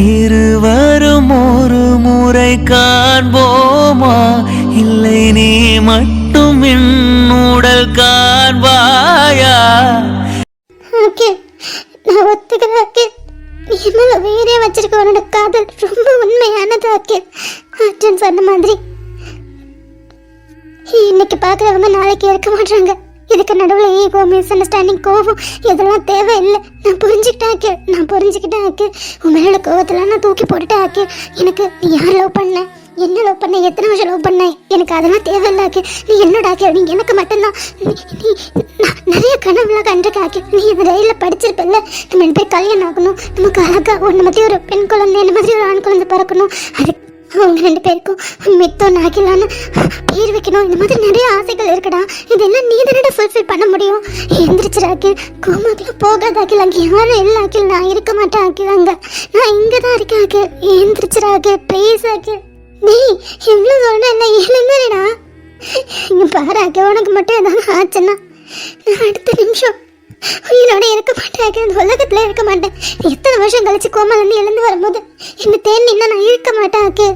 இருவரும் ஒரு முறை காண்போமா, இல்லை நீ மட்டும் என் உடல் காண்பாயா? ஓகே, நான் ஒத்துக்கிறேன் அக்கு. நீ மேல உயிரே வச்சிருக்க உன்னோட காதல் ரொம்ப உண்மையானது அக்கு. அர்ஜுன் சொன்ன மாதிரி இன்னைக்கு பார்க்குறவங்க நாளைக்கு இருக்க மாட்டாங்க. இதுக்கு நடுவில் ஈகோ, மிஸ் அண்டர்ஸ்டாண்டிங், கோவம் இதெல்லாம் தேவையில்லை. நான் புரிஞ்சுக்கிட்டேன் ஆக்கு. உன் மேல கோவத்தில் நான் தூக்கி போட்டுட்டேன் ஆக்கு. எனக்கு நீ யார் லவ் பண்ண, என்ன லவ் பண்ண, எத்தனை வருஷம் லவ் பண்ண, எனக்கு அதெல்லாம் தேவையில்லை ஆக்கு. நீ என்னோட ஆக்கு, நீ எனக்கு மட்டும்தான். நீ நான் நிறைய கனவுலாம் கண்டிருக்க ஆக்கு. நீ இந்த ரயிலில் படிச்சிருப்பல்ல, நம்ம 2 பேர் கல்யாணம் ஆகணும், நமக்கு அழகாக ஒன்று மாதிரி ஒரு பெண் குழந்தை, என்ன மாதிரி ஒரு ஆண் குழந்தை பிறக்கணும், அது அவங்க 2 பேருக்கும் மித்தோ நாகிலான்னு பேர் வைக்கணும். இந்த மாதிரி நிறைய ஆசைகள் இருக்குடா. இதெல்லாம் நீ தானடா ஃபுல்ஃபில் பண்ண முடியும். எந்திரிச்சிடாக்கு, கோமாக்கில் போகாதாக்கில், அங்கே யாரும் இல்லை ஆக்கில். நான் இருக்க மாட்டேன் ஆக்கில், அங்கே நான் இங்கே தான் இருக்கேன் ஆக்கு. எந்திரிச்சிடாக்கு ப்ளீஸ் ஆக்கு. நீ எவ்வளோ சொல்கிறேன் இல்லை, எழுந்துடா. இங்கே பாரு ஆக்கு, உனக்கு மட்டும் ஏதாவது ஆச்சுன்னா நான் அடுத்த நிமிஷம் உயிரோட இருக்க மாட்டேன். இந்த உலகத்துல இருக்க மாட்டேன். எத்தனை வருஷம் கழிச்சு கோமாலேருந்து எழுந்து வரும்போது என்ன தேன் நின்னா நான் இருக்க மாட்டேன் ஆக்கு.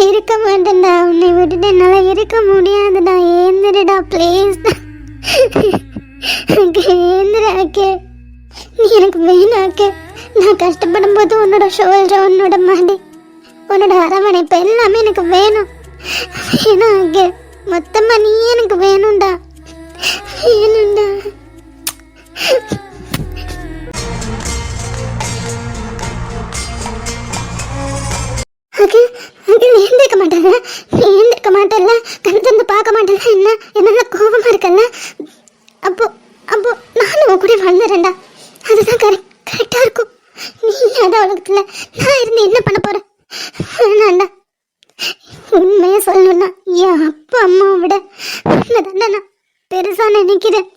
இருக்க மாட்டேன்டா. உன்னை விட்டுட்டு என்னால் இருக்க முடியாதுடா. ஏந்திரடா ப்ளீஸ். ஏந்திர ஆக்கு, நீ எனக்கு வேணும் ஆக்கு. நான் கஷ்டப்படும் போது உன்னோட ஷோல்டர், உன்னோட மடி, உன்னோட அரவணைப்பு எல்லாமே எனக்கு வேணும். வேணும் ஆக்கு. மொத்தமாக நீ எனக்கு வேணும்டா, வேணும்டா. எழுந்திருக்க மாட்டேங்க, எழுந்திருக்க மாட்டேன்ல, கண் தந்து பார்க்க மாட்டேன்ல, என்ன கோபமா இருக்கல்ல, அப்போ அப்போ நானும் கூட வாழ்ந்துறேன்டா. அதுதான் கரெக்டா இருக்கும். நீ அதான் உலகத்துல நான் இருந்து என்ன பண்ண போறேன்? வேணாண்டா. உண்மையை சொல்லணும்னா என் அப்பா அம்மாவை விட உன்னை தானே நான் பெருசா நினைக்கிறேன்.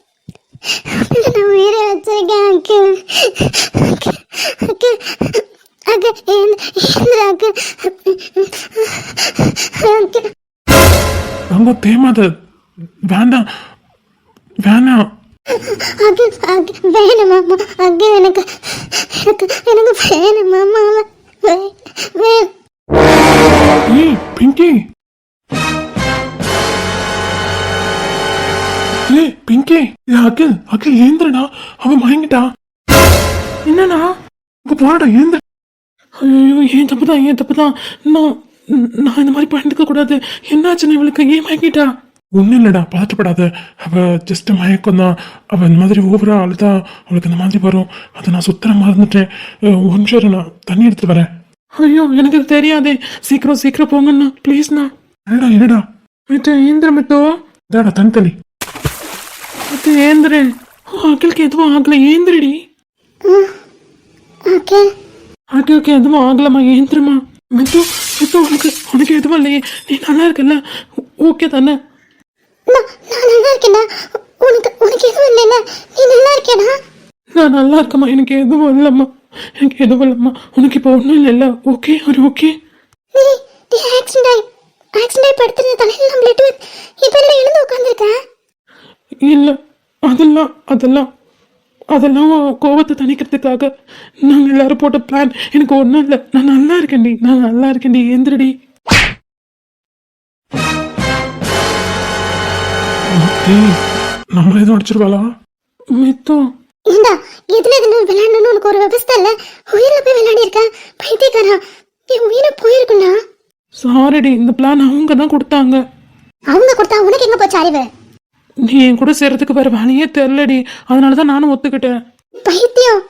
நான் உயிரை வச்சிருக்கேன் அக்கு. அக்கு அக்கு அக்கு அக்கு. ரொம்ப தேமாத, வேண்டாம் வேணாம். அக்கு அக்கு வேணும் மாமா. அக்கு எனக்கு எனக்கு எனக்கு வேணும் மாமா. ஏய் பிங்கி, ஏய் பிங்கி, அகில் அகில் ஏந்திரடா, அவன் மயங்கிட்டா. என்னண்ணா உங்க போடா, ஏந்திர. ஐயோ ஏன் தப்புதான். நான் இந்த மாதிரி பண்ணிருக்க கூடாது. என்னாச்சுன்னு இவளுக்கு ஏன் மயங்கிட்டா? ஒன்றும் இல்லைடா, பதட்டப்படாத. அவ ஜஸ்ட் மயக்கம் தான். அவள் இந்த மாதிரி ஓவரா அழுதா அவளுக்கு இந்த மாதிரி வரும். அதை நான் சுத்தரம் மறந்துட்டேன். ஒரு நிமிஷம் நான் தண்ணி எடுத்துட்டு வரேன். ஐயோ எனக்கு இது தெரியாதே. சீக்கிரம் போங்கண்ணா ப்ளீஸ்ண்ணா. என்னடா மித்தோ ஏந்திர மித்தோ. இதாடா தண்ணி தண்ணி. மித்தோ ஏந்திரன். அகிலுக்கு எதுவும் ஆகல, ஏந்திரடி. ஓகே எதுவும் ஆகலம்மா, ஏந்திரமா. மித்தோ உனக்கு எதுவும் இல்லையே, நீ நல்லா இருக்கல்ல, ஓகே தானே? நான் நல்லா இருக்கேன்டா. உனக்கு எதுவும் இல்லைல்ல, நீ நல்லா இருக்கேடா? நான் நல்லா இருக்கம்மா, எனக்கு எதுவும் இல்லைம்மா. உனக்கு இப்போ ஒன்றும் இல்லைல்ல, ஓகே ஒரு ஓகே. நீ ஆக்சிடென்ட் படுத்துறது தலையெல்லாம் பிளட் இப்போ என்ன எழுந்து உட்காந்துருக்கேன்? இல்லை அதெல்லாம் கோவத்தை தணிக்கிறதுக்காக நாங்கள் எல்லாரும் போட்ட பிளான். எனக்கு ஒன்றும் இல்லை, நான் நல்லா இருக்கேன்டி. எந்திரடி. நம்மள எதுவும் அடிச்சிருவாளா மித்தோ? ஏண்டா எதுல விளையாடணும்னு உனக்கு ஒரு விவசாய இல்லை. உயிரில் போய் விளையாடி இருக்கேன் பைத்தியக்காரா. என் உயிரை போயிருக்குண்ணா. சாரிடி, இந்த பிளான் அவங்க தான் கொடுத்தாங்க. அவங்க கொடுத்தா உனக்கு எங்க போச்சு அறிவு? நீ என் கூட சேர்றதுக்கு வேற வழியே தெரியலடி, அதனாலதான் நானும் ஒத்துக்கிட்டேன். பைத்தியம்,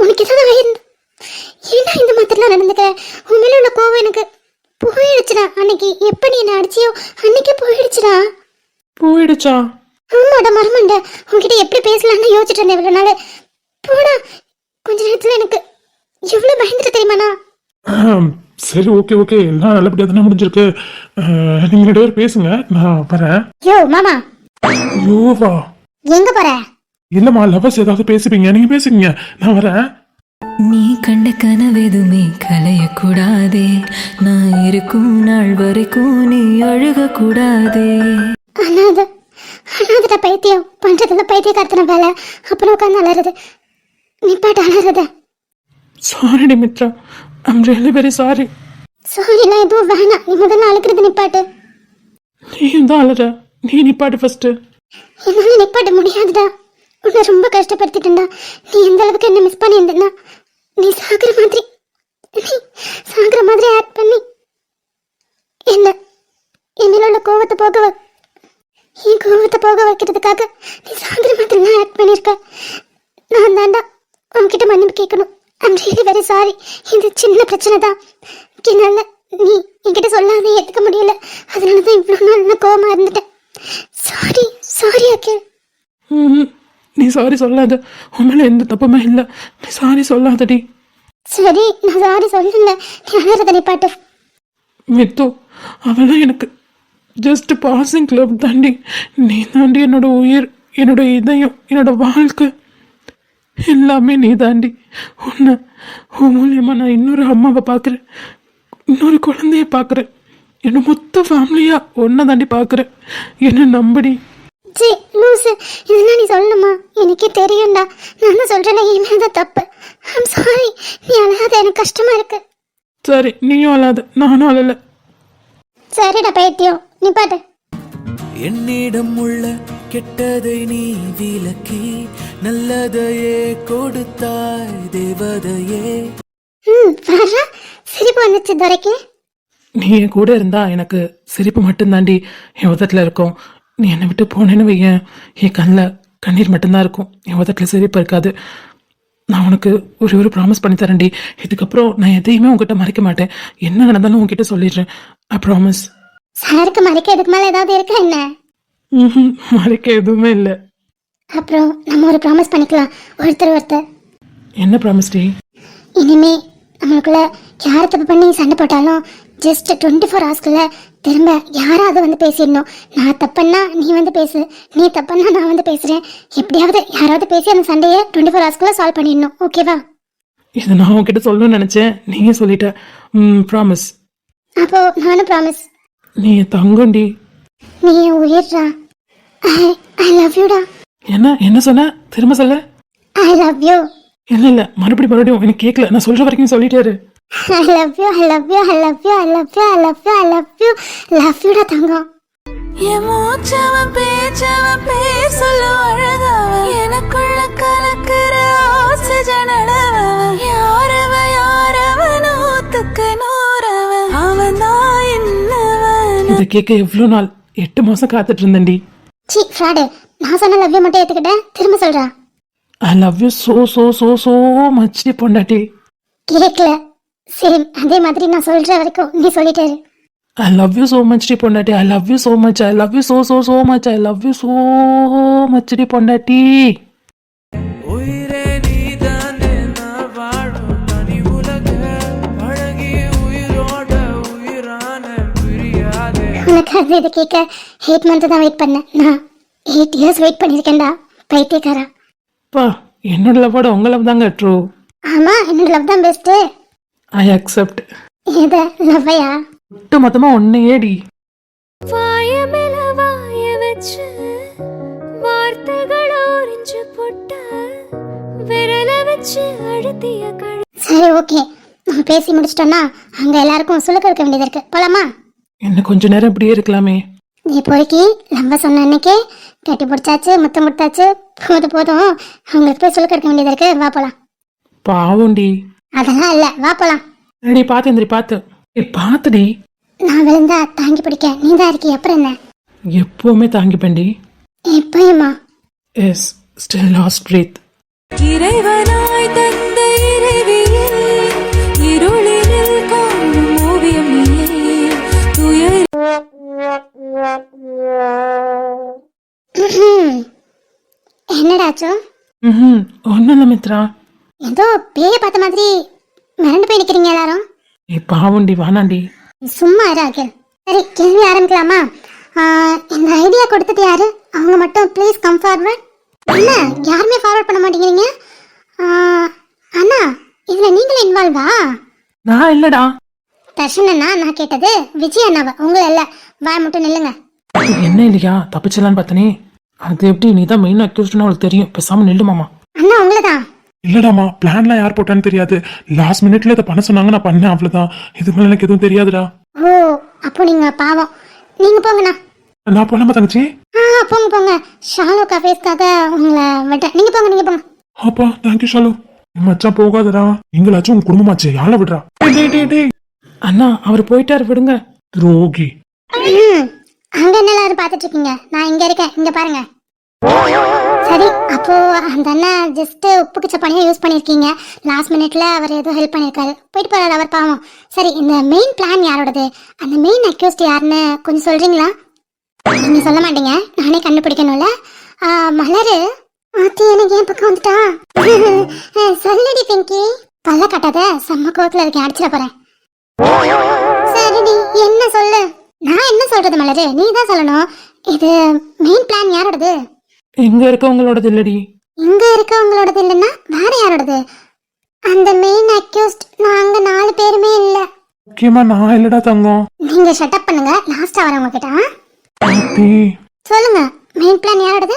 உனக்கு ஏதாவது ஏண்டா இந்த மாதிரிலாம் நடந்துக்கிற? உன் மேல உள்ள கோவம் எனக்கு போயிடுச்சுடா. அன்னைக்கு எப்படி என்ன அடிச்சியோ அன்னைக்கு போயிடுச்சா? ஆமாடா மரமண்ட, உன்கிட்ட எப்படி பேசலாம்னு யோசிச்சுட்டு இருந்தேன் இவ்வளவு நாள். போடா, கொஞ்ச நேரத்துல எனக்கு எவ்வளவு பயந்துட்டு தெரியுமாண்ணா? சரி, ஓகே ஓகே, எல்லாம் நல்லபடியாக தானே முடிஞ்சிருக்கு. நீங்க 2 பேரும் பேசுங்க, நான் வரேன். யோ மாமா, யோவா, எங்க போற? இல்லம்மா, லவர்ஸ் ஏதாவது பேசுவீங்க, நீங்க பேசுங்க, நான் வரேன். நீ கண்ட கனவெதுமே கலையக்கூடாதே, நான் இருக்கும் நாள் வரைக்கும் நீ அழுகக்கூடாதே. அனாத பைத்தியம் பண்றதுல பைத்தியக்காரத்தன வேலை. அப்புறம் உட்காந்து அலறது. நிப்பாட்டு அலறத. Sorry Mitra, I'm really very sorry. சாரிலாம் எதுவும் வேணாம். நீ முதல்ல அழுக்கிறது நிப்பாட்டு. நீயும் தான் அழுற, நீ நிப்பாட்டு ஃபர்ஸ்ட். என்னால நிப்பாட்ட முடியாதுடா. உன்னை ரொம்ப கஷ்டப்படுத்திட்டேன்டா. நீ எந்த அளவுக்கு என்ன மிஸ் பண்ணியிருந்தா, நீ சாகுற மாதிரி ஆக்ட் பண்ணி என்ன என் மேல உள்ள கோவத்தை போக வைக்கிறதுக்காக நீ சாகுற மாதிரிலாம் ஆக்ட் பண்ணியிருக்க. நான் தாண்டா உன்கிட்ட மன்னிப்பு கேட்கணும். I'm really very sorry. இது சின்ன பிரச்சனை தான். என்னால நீ என்கிட்ட சொல்லாத ஏற்றுக்க முடியல. அதனால தான் இவ்வளோ நாள் நான் கோவமாக இருந்துட்டேன். சாரி அகில். நீ சாரி சொல்லாத, உன் மேல எந்த தப்புமே இல்லை, நீ சாரி சொல்லாதடி. சரி, நான் சாரி சொல்லல. நீ அழறத நிப்பாட்டு. மித்து, அவெல்லாம் எனக்கு ஜஸ்ட் பாசிங் கிளப் தாண்டி. நீ தாண்டி என்னோட உயிர், என்னோட இதயம், என்னோட வாழ்க்கை எல்லாமே நீ தாண்டி. உன் மூலியமா நான் இன்னொரு அம்மாவை பார்க்குறேன், இன்னொரு குழந்தைய பார்க்குறேன், என்னோட மொத்த ஃபேமிலியா ஒன்றை தாண்டி பார்க்குறேன். என்ன நம்படி. ஜி லூசு, இதெல்லாம் நீ சொல்லணுமா? எனக்கே தெரியும்டா. நான் தான் சொல்றேன், இனிமேல் தான் தப்பு. I'm sorry. நீ அழாத, எனக்கு கஷ்டமா இருக்கு. சரி, நீயும் அழாத, நானும் அழல. சரிடா பைத்தியம், நிப்பாட்டு. என்னிடம் உள்ள கெட்டதை நீ விலக்கி நல்லதையே கொடுத்தாய் தேவதையே. பாரா, சிரிப்பு வந்துச்சு துரைக்கு. நீ என் கூட இருந்தா எனக்கு சிரிப்பு மட்டும்தாண்டி என் உதட்டில் இருக்கும். நீ என்னை விட்டு போனேன்னு வையன், என் கண்ணில் கண்ணீர் மட்டும்தான் இருக்கும், என் உதட்டில் சிரிப்பு இருக்காது. நான் உனக்கு ஒரு ப்ராமிஸ் பண்ணி தரேன்டி. இதுக்கப்புறம் நான் எதையுமே உங்ககிட்ட மறைக்க மாட்டேன். என்ன நடந்தாலும் உங்ககிட்ட சொல்லிடுறேன். I promise. சாருக்கு மறைக்க இதுக்கு மேலே ஏதாவது இருக்கா என்ன? மறைக்க எதுவுமே இல்லை. அப்புறம் நம்ம ஒரு ப்ராமிஸ் பண்ணிக்கலாம், ஒருத்தர். என்ன ப்ராமிஸ் டி? இனிமே நம்மளுக்குள்ள யார் தப்பு பண்ணி சண்டை போட்டாலும் ஜஸ்ட் 24 ஹவர்ஸ்க்குள்ள திரும்ப யாராவது வந்து பேசிடணும். நான் தப்புன்னா நீ வந்து பேசு, நீ தப்புன்னா நான் வந்து பேசுறேன். எப்படியாவது யாராவது பேசி அந்த சண்டையை 24 ஹவர்ஸ்க்குள்ள சால்வ் பண்ணிடணும். ஓகேவா? இதை நான் உங்ககிட்ட சொல்லணும்னு நினைச்சேன், நீயே சொல்லிட்ட. ப்ராமிஸ். அப்போ நானும் ப்ராமிஸ். நீ தங்கண்டி. நீ என் உயிர்டா. I love யூடா. என்ன சொன்ன? திரும்ப சொல்ல. I love you. இல்ல மறுபடியும் எனக்கு கேட்கல. நான் சொல்ற வரைக்கும் சொல்லிட்டாரு. I love you, I love you, I love you, I love you, I love you, I love you, love you டா தங்கம். என் மூச்சவன் பேச்சவன் பேர் சொல்ல அழகவன், எனக்குள்ள கலக்கிற ஆக்சிஜன் அளவன், யாரவன் நூத்துக்கு நூறவன், அவன் தான் என்னவன். இதை கேட்க எவ்வளவு நாள், 8 மாசம் காத்துட்டு இருந்தேன்டி. சீ ஃப்ராடு, நான் சொன்ன லவ் யூ மட்டும் ஏத்துக்கிட்டேன். திரும்ப சொல்றா. I love you so much பொண்டாட்டி. கேட்கல. சரி, அதே மாதிரி நான் சொல்ற வரைக்கும் நீ சொல்லிட்டாரு. I love you so much பொண்டாட்டி. I love you so much. I love you so much. I love you so much பொண்டாட்டி. உயிரே நீதானே நான் வாழும் தனி உலக அழகி உயிரோட உயிரான பிரியாதே. உனக்காக இதை கேட்க 8 months தான் வெயிட் பண்ணேன். நான் 8 years வெயிட் பண்ணியிருக்கேன்டா பைத்தியக்காரா. பா, என்னோட லவ்வோட உங்க லவ் தாங்க ட்ரூ. ஆமா, என்னோட லவ் தான் பெஸ்ட். I accept. எத லவ்வையா? ஒட்டு மொத்தமா ஒன்னையேடி. வாய மேல வாய வச்சு வார்த்தைகள் ஓரிஞ்சு போட்ட விரல வச்சு அழுத்திய கழ. சரி ஓகே, நம்ம பேசி முடிச்சிட்டோம்னா அங்க எல்லாருக்கும் சுலுக்க இருக்க வேண்டியது இருக்கு. போலாமா? என்ன கொஞ்ச நேரம் இப்படியே இருக்கலாமே. நீ போய்க்கு நம்ம சொன்ன அன்னைக்கே கட்டி பிடிச்சாச்சு, முத்தம் கொடுத்தாச்சு. போதும், அவங்களுக்கு போய் சுலுக்க இருக்க வேண்டியது இருக்கு. வா போலாம். பாவுண்டி. அதெல்லாம் இல்ல, வா போலாம். அடி பாத்துடி. நான் விழுந்தா தாங்கி பிடிக்க நீ தான் இருக்கி. அப்புறம் என்ன? எப்பவுமே தாங்கிப்பேன்டி. எப்பயுமா? Yes, still last breath. இறைவனாய் தந்த இறைவியே, இருளினில் காணும் ஓவியம் நீயே, துயர். என்னடாச்சோ? ஒன்னும் இல்ல மித்ரா. ஏதோ பேய பார்த்த மாதிரி மிரண்டு போய் நிக்கிறீங்க எல்லாரும். பாவண்டி வானாண்டி. சும்மா இரு அகில். சரி கேள்வி ஆரம்பிக்கலாமா? இந்த ஐடியா கொடுத்தது யாரு? அவங்க மட்டும் ப்ளீஸ் கம் ஃபார்வர்ட். என்ன யாருமே ஃபார்வர்ட் பண்ண மாட்டேங்கிறீங்க? அண்ணா இதுல நீங்களும் இன்வால்வா? நான் இல்லடா. தர்ஷன் அண்ணா நான் கேட்டது விஜய் அண்ணாவை, உங்களை இல்ல. வாய் மட்டும் நில்லுங்க. என்ன இல்லையா தப்பிச்சலான்னு பார்த்தனே. அது எப்படி நீ தான் மெயின் அக்யூஸ்ட்னு அவளுக்கு தெரியும். பேசாம நில்லு மாமா. அண்ணா உங்களதான். இல்லடாமா, பிளான்லாம் யார் போட்டான்னு தெரியாது. லாஸ்ட் மினிட்ல இதை பண்ண சொன்னாங்க, நான் பண்ணேன், அவ்வளவுதான். இது மேல எனக்கு எதுவும் தெரியாதுடா. ஓ அப்போ நீங்க பாவம். நீங்க போங்கண்ணா. நான் போலாமா தங்கச்சி? போங்க போங்க. ஷாலோ கஃபேஸ்க்காக உங்களை விட்டேன். நீங்க போங்க நீங்க போங்க. அப்பா தேங்க்யூ ஷாலு. மச்சான் போகாதடா, எங்களாச்சும் உன் குடும்பமாச்சு, யாழ விடுறா. டேய், டேய், டேய். அண்ணா அவர் போயிட்டாரு, விடுங்க. துரோகி. அங்க என்ன எல்லாரும் பாத்துட்டு இருக்கீங்க? நான் இங்க இருக்கேன், இங்க பாருங்க. சரி அப்போ அந்த அண்ணா ஜஸ்ட் உப்புக்கு சப்பானியா யூஸ் பண்ணிருக்கீங்க. லாஸ்ட் மினிட்ல அவர் ஏதோ ஹெல்ப் பண்ணிருக்காரு, போயிட்டு போறாரு அவர் பாவம். சரி இந்த மெயின் பிளான் யாரோடது? அந்த மெயின் அக்யூஸ்ட் யாருன்னு கொஞ்சம் சொல்றீங்களா? நீங்க சொல்ல மாட்டீங்க, நானே கண்டுபிடிக்கணும்ல. மலரு ஆத்தி எனக்கு ஏன் பக்கம் வந்துட்டா? சொல்லுடி பிங்கி. பல்ல கட்டாத, செம்ம கோவத்துல இருக்கேன், அடிச்சிட போறேன். சரிடி என்ன சொல்லு. நான் என்ன சொல்றது மலரு, நீ தான் சொல்லணும். இது மெயின் பிளான் யாரோடது? எங்க இருக்கவங்களோடது இல்லடி. இங்க இருக்கவங்களோடது இல்லைன்னா வேற யாரோடது? அந்த மெயின் அக்யூஸ்ட் நாங்க 4 பேருமே இல்ல. முக்கியமா நான் இல்லடா தங்கம். நீங்க ஷட் அப் பண்ணுங்க, லாஸ்டா வரவங்க கிட்ட. ஆத்தி. சொல்லுங்க மெயின் பிளான் யாரோடது?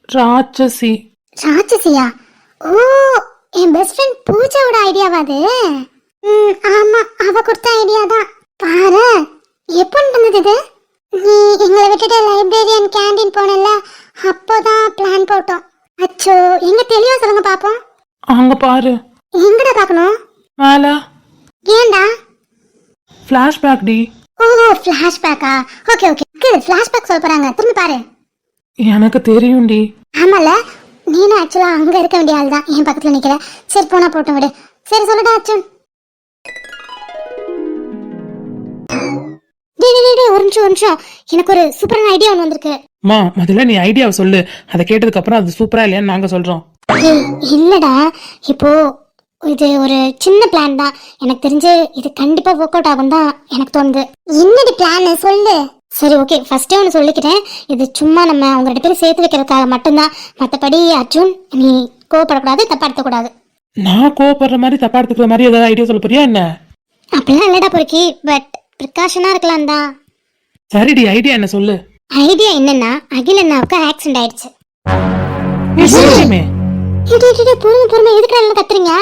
ராட்சசி. ராட்சசியா? ஓ என் பெஸ்ட் ஃப்ரெண்ட் பூஜாவோட ஐடியாவா அது? ஆமா அவ கொடுத்த ஐடியா தான். பாரு எப்போ நடந்தது இது? நீ எங்களை விட்டுட்டு லைப்ரரியன் கேண்டீன் போனல, அப்போதான் பிளான் போட்டோம். அச்சோ எங்க தெளிவா சொல்லுங்க பாப்போம். அங்க பாரு. எங்கடா பாக்கணும்? மேல. ஏன்டா? ஃபிளாஷ்பேக் டி. ஓ ஃபிளாஷ்பேக்கா? Okay okay. ஃபிளாஷ்பேக் சொல்ல போறாங்க, திரும்பி பாரு. எனக்கு தெரியும்டி. ஆமால, நீனும் ஆக்சுவலா அங்க இருக்க வேண்டிய ஆள் தான், என் பக்கத்துல நிக்கிற. சரி போனா போட்டும் விடு. சரி சொல்லுடா அர்ஜுன். ஒரு நிமிஷம், எனக்கு ஒரு சூப்பரான ஐடியா ஒன்று வந்திருக்கு. மா முதல்ல நீ ஐடியாவை சொல்லு, அதை கேட்டதுக்கு அப்புறம் அது சூப்பரா இல்லையான்னு நாங்க சொல்றோம். இல்லடா, இப்போ இது ஒரு சின்ன பிளான் தான். எனக்கு தெரிஞ்சு இது கண்டிப்பா ஒர்க் அவுட் ஆகும் தான் எனக்கு தோணுது. என்னடி பிளான் சொல்லு. சரி ஓகே, ஃபர்ஸ்டே ஒன்று சொல்லிக்கிறேன். இது சும்மா நம்ம அவங்க 2 பேரும் சேர்த்து வைக்கிறதுக்காக மட்டும்தான். மற்றபடி அர்ஜுன் நீ கோவப்படக்கூடாது, தப்பா எடுத்துக்கூடாது. நான் கோவப்படுற மாதிரி தப்பா எடுத்துக்கிற மாதிரி ஏதாவது ஐடியா சொல்ல போறியா என்ன? அப்படிலாம் இல்லடா பொறுக்கி, பட் ப்ரிகாஷனா இருக்கலாம் தான். சரிடி, ஐடியா என்ன சொல்லு. ஐடியா என்னன்னா, அகில் அண்ணாவுக்கு ஆக்சிடென்ட் ஆயிடுச்சு. பொறுமை எதுக்கு நல்லா கத்துறீங்க?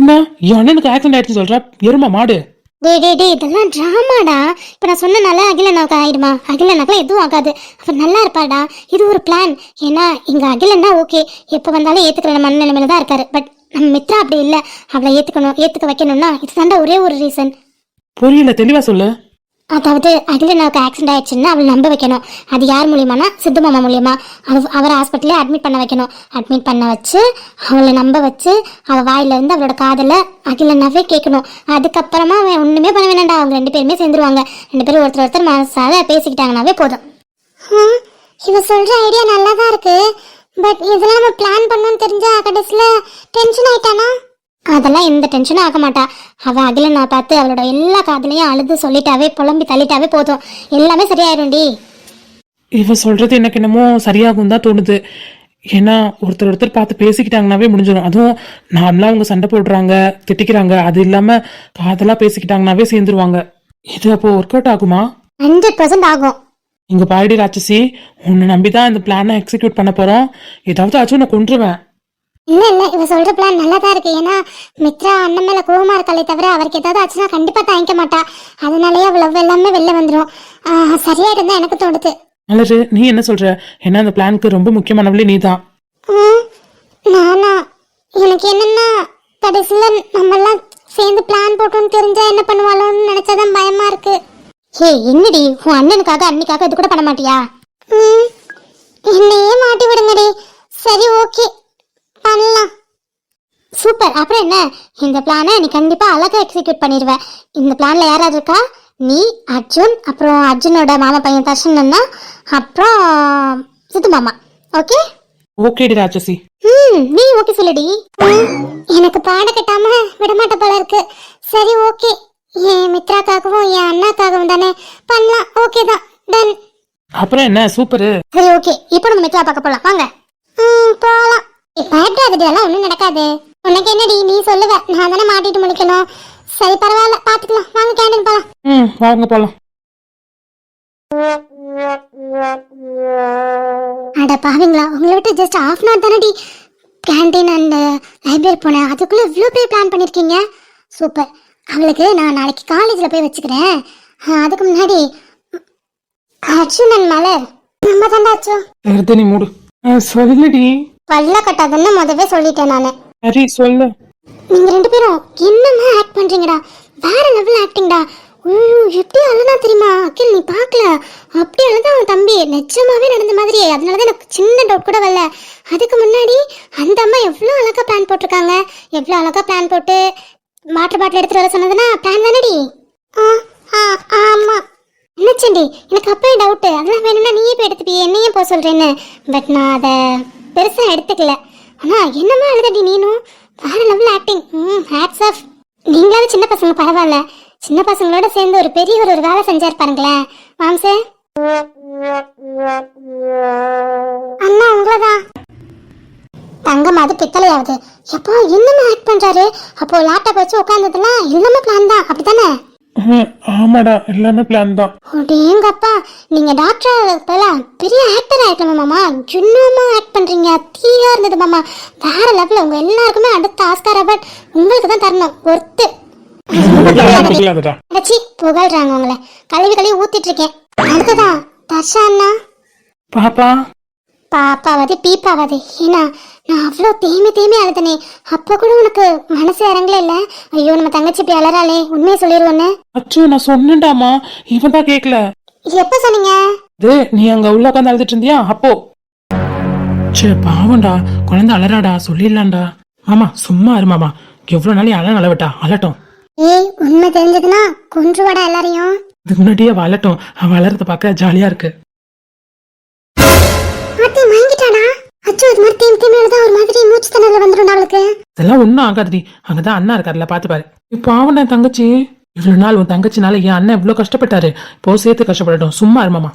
என்ன என் அண்ணனுக்கு ஆக்சிடென்ட் ஆயிடுச்சு சொல்ற? எருமா மாடு. டேய் இதெல்லாம் டிராமாடா. இப்ப நான் சொன்னனால அகில் அண்ணாவுக்கு ஆயிடுமா? அகில் அண்ணாக்கெல்லாம் எதுவும் ஆகாது, அவர் நல்லா இருப்பாடா. இது ஒரு பிளான். ஏன்னா இங்க அகில் அண்ணா ஓகே எப்ப வந்தாலும் ஏத்துக்கிற மனநிலைமையில தான் இருக்காரு. பட் நம்ம மித்ரா அப்படி இல்ல, அவளை ஏத்துக்க வைக்கணும்னா இதுதாண்டா ஒரே ஒரு ரீசன். புரியல, தெளிவா சொல்லு. அதாவது அகில் அண்ணாவுக்கு ஆக்சிடென்ட் ஆயிடுச்சுன்னா அவளை நம்ப வைக்கணும். அது யார் மூலியமானா சித்து மாமா மூலியமா. அவரை ஹாஸ்பிட்டலே அட்மிட் பண்ண வைக்கணும். அட்மிட் பண்ண வச்சு அவளை நம்ப வச்சு அவள் வாயில இருந்து அவளோட காதல அகில் அண்ணாவே கேட்கணும். அதுக்கப்புறமா அவன் ஒண்ணுமே பண்ண வேணாண்டா, அவங்க 2 பேருமே சேர்ந்துருவாங்க. 2 பேரும் ஒருத்தர் மனசால பேசிக்கிட்டாங்கன்னாவே போதும். இவ சொல்ற ஐடியா நல்லா தான் இருக்கு, பட் இதெல்லாம் நம்ம பிளான் பண்ணணும்னு தெரிஞ்சா கடைசியில டென்ஷன் ஆயிட்டானா? அதெல்லாம் எந்த டென்ஷனும் ஆக மாட்டா. அவ அகில நான் பார்த்து அவளோட எல்லா காதலையும் அழுது சொல்லிட்டாவே, புலம்பி தள்ளிட்டாவே போதும், எல்லாமே சரியாயிரும்டி. இவ சொல்றது எனக்கு என்னமோ சரியாகும் தான் தோணுது. ஏன்னா ஒருத்தர் பார்த்து பேசிக்கிட்டாங்கன்னாவே முடிஞ்சிடும். அதுவும் நார்மலா அவங்க சண்டை போடுறாங்க, திட்டிக்கிறாங்க, அது இல்லாம காதலா பேசிக்கிட்டாங்கன்னாவே சேர்ந்துருவாங்க. இது அப்போ ஒர்க் அவுட் ஆகுமா? 100% ஆகும். இங்க பாடி ராட்சசி, உன்னை நம்பிதான் இந்த பிளானை எக்ஸிக்யூட் பண்ண போறோம். ஏதாவது ஆச்சும் நான் கொன்றுவேன். இல்ல இவ சொல்ற பிளான் நல்லா தான் இருக்கு. ஏன்னா மித்ரா அண்ணன் மேல கோவமா இருக்காளே தவிர அவருக்கு ஏதாவது ஆச்சுன்னா கண்டிப்பா தாங்கிக்க மாட்டா. அதனாலயே அவள் எல்லாமே வெளில வந்துடும். சரியா இருந்தா எனக்கு தோணுது. மலரு நீ என்ன சொல்ற? ஏன்னா அந்த பிளானுக்கு ரொம்ப முக்கியமானவளே நீ தான். நானா? எனக்கு என்னன்னா கடைசியில நம்ம எல்லாம் சேர்ந்து பிளான் போட்டோம்னு தெரிஞ்சா என்ன பண்ணுவாளோன்னு நினைச்சாதான் பயமா இருக்கு. ஹே என்னடி, உன் அண்ணனுக்காக அன்னைக்காக இது கூட பண்ண மாட்டியா? என்னையே மாட்டி விடுங்கடி. சரி ஓகே பண்ணலாம். சூப்பர். அப்புறம் என்ன, இந்த பிளானை நீ கண்டிப்பா அழகா எக்ஸிக்யூட் பண்ணிடுவ. இந்த பிளான்ல யாராவது இருக்கா? நீ, அர்ஜுன், அப்புறம் அர்ஜுனோட மாமா பையன் தர்ஷன் அண்ணா, அப்புறம் சித்து மாமா. ஓகே ஓகேடி ராட்சசி. நீ ஓகே சொல்லுடி. எனக்கு பாட கட்டாம விடமாட்ட போல இருக்கு. சரி ஓகே, என் மித்ராக்காகவும் என் அண்ணாக்காகவும் தானே பண்ணலாம். ஓகே தான், டன். அப்புறம் என்ன சூப்பரு. சரி ஓகே, இப்போ நம்ம மித்ரா பார்க்க போலாம் வாங்க. போலாம். பயப்படாதடி, எல்லாம் ஒன்றும் நடக்காது. உனக்கு என்னடி, நீ சொல்லுவ, நான் தானே மாட்டிட்டு முடிக்கணும். சரி பரவாயில்ல, பாத்துக்கலாம் வாங்க, கேண்டீன் போலாம். வாங்க போலாம். அட பாவீங்களா, உங்களை விட்டு ஜஸ்ட் ஹாஃப் அன் ஹவர் தானடி கேண்டீன் அண்ட் லைப்ரரி போனேன், அதுக்குள்ள இவ்வளோ பெரிய பிளான் பண்ணியிருக்கீங்க. சூப்பர். அவளுக்கு நான் நாளைக்கு காலேஜில் போய் வச்சுக்கிறேன். அதுக்கு முன்னாடி அர்ஜுன் அண்ட் மலர் நம்ம தாண்டா அச்சு. எடுத்து நீ மூடு. சொல்லுடி. பல்ல கட்டாதுன்னு முதவே சொல்லிட்டேன் நான். சரி சொல்லு. நீங்க ரெண்டு பேரும் என்னமா ஆக்ட் பண்றீங்கடா, வேற லெவல் ஆக்டிங்டா. ஐயோ எப்படி அழுனா தெரியுமா அகில், நீ பார்க்கல, அப்படி அழுதான் அவன் தம்பி, நிஜமாவே நடந்த மாதிரி. அதனாலதான் எனக்கு சின்ன டவுட் கூட வரல. அதுக்கு முன்னாடி அந்த அம்மா எவ்வளோ அழகா பிளான் போட்டிருக்காங்க, எவ்வளோ அழகா பிளான் போட்டு வாட்டர் பாட்டில் எடுத்துட்டு வர சொன்னதுன்னா பிளான் தானடி. ஆமா நினைச்சேன்டி, எனக்கு அப்பவே டவுட்டு. அதெல்லாம் வேணும்னா நீயே போய் எடுத்துப்பியே, என்னையே போக சொல்றேன்னு. பட் நான் அதை பெருசா எடுத்துக்கல. ஆனா என்னமா எழுதடி நீனும், வேற லெவல் ஆக்டிங். Hats off. நீங்களாவது சின்ன பசங்க பரவாயில்ல, சின்ன பசங்களோட சேர்ந்து ஒரு பெரியவர் ஒரு வேலை செஞ்சார் பாருங்களேன். மாம்சே அண்ணா உங்களதான். தங்கம் அது பித்தளையாவது. எப்போ என்னமா ஆக்ட் பண்றாரு. அப்போ லேப்டாப் வச்சு உட்கார்ந்ததுலாம் எல்லாமே பிளான் தான், அப்படித்தானே? ஆமாடா, எல்லாமே பிளான் தான். எங்கப்பா, நீங்க டாக்டர் போல பெரிய ஆக்டர் ஆயிட்டலாம் மாமா. ஜுன்னமா ஆக்ட் பண்றீங்க, தீயா இருந்தது மாமா, வேற லெவல். உங்க எல்லாருக்குமே அடுத்த ஆஸ்கார் அவார்ட் உங்களுக்கு தான் தரணும். ஒருத்து புகழ்றாங்க உங்களை, கழுவி கழுவி ஊத்திட்டு இருக்கேன். அடுத்ததான் தர்ஷா அண்ணா. பாப்பா பாப்பாவது பீப்பாவது. ஏன்னா நான் அவ்வளோ தேமி அழுதனே, அப்போ கூட உனக்கு மனசு இறங்கல இல்ல. ஐயோ நம்ம தங்கச்சி இப்படி அலறாளே, உண்மையை சொல்லிடுவோன்னு. அச்சோ நான் சொன்னேன்டாமா, இவன் தான் கேட்கல. எப்ப சொன்னீங்க? நீ அங்க உள்ள உட்காந்து அழுதுட்டு இருந்தியா அப்போ. சே பாவம்டா, குழந்தை அலறாடா, சொல்லிடலாம்டா. மாமா சும்மா இரு மாமா, எவ்வளவு நாளைக்கு அழவிட்டா அலட்டும். ஏய் உண்மை தெரிஞ்சதுன்னா கொன்றுவாடா எல்லாரையும். இதுக்கு முன்னாடியே வளட்டும், அவன் வளர்றத பார்க்க ஜாலியா இருக்கு. வாங்கிட்டாடா. அச்சோ இது மாதிரி தேமி எழுதா ஒரு மாதிரி மூச்சு திணறல் வந்துடும் அவளுக்கு. இதெல்லாம் ஒன்னும் ஆகாதுடி, அங்கதான் அண்ணா இருக்காருல, பாத்து பாரு. இப்ப அவன் என் தங்கச்சி, இவ்வளவு நாள் உன் தங்கச்சினால என் அண்ணன் இவ்வளவு கஷ்டப்பட்டாரு, இப்போ சேர்த்து கஷ்டப்படட்டும். சும்மா இருமாமா.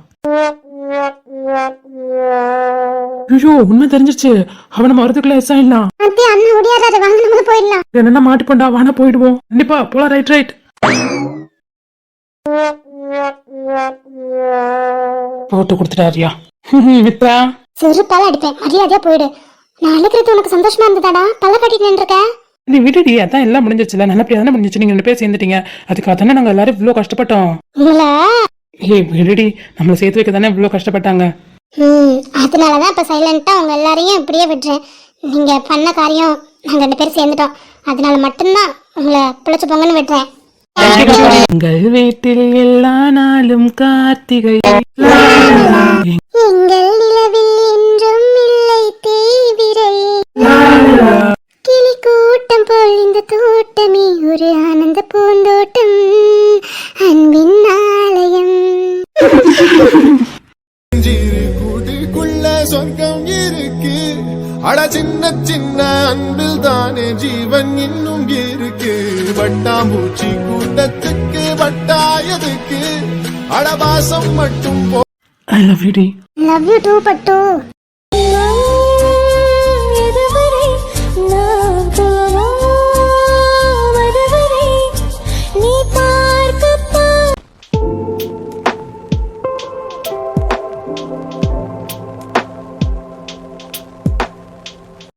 ஐயோ உண்மை தெரிஞ்சிருச்சு, அவனை மரத்துக்குள்ள எஸ் ஆயிடலாம். அண்ணன் ஓடியாரு, வாங்க நம்ம போயிடலாம். என்ன மாட்டிப்போண்டா, வானா போயிடுவோம். கண்டிப்பா போலாம். ரைட் போட்டு கொடுத்துட்டாரியா மித்ரா. செருப்பால அடிப்பேன், மரியாதையா போயிடு. நான் அழுக்கிறது உனக்கு சந்தோஷமா இருந்ததாடா, பல்ல கட்டிட்டு நின்றுருக்க. நீ விடுடி, அதான் எல்லாம் முடிஞ்சிருச்சுல, நல்லபடியா தானே முடிஞ்சிச்சு. நீங்க 2 பேர் சேர்ந்துட்டீங்க, அதுக்காக தானே நாங்க எல்லாரும் இவ்வளவு கஷ்டப்பட்டோம். விடுடி, நம்மள சேர்த்து வைக்க தானே இவ்வளவு கஷ்டப்பட்டாங்க. அதனாலதான் இப்ப சைலண்டா உங்க எல்லாரையும் இப்படியே விடுறேன். நீங்க பண்ண காரியம் நாங்க 2 பேரும் சேர்ந்துட்டோம், அதனால மட்டும்தான் உங்களை பிழைச்சு போங்கன்னு விடுறேன். எங்கள் வீட்டில் எல்லா நாளும் கார்த்திகை, எங்கள் நிலவில் என்றும் இல்லை தேய்விரை, கிளி கூட்டம் போல் இந்த தோட்டமே ஒரு ஆனந்த பூந்தோட்டம், அன்பின் ஆலயம். கூட்டுக்குள்ள சொர்க்கம் இருக்கு, அட சின்ன சின்ன அன்பில் தானே ஜீவன் இன்னும் இருக்கு. வட்டாம்பூச்சி கூட்டத்துக்கு வட்டாயதுக்கு அடவாசம் மட்டும் I love you டி. Love you too பட்டு.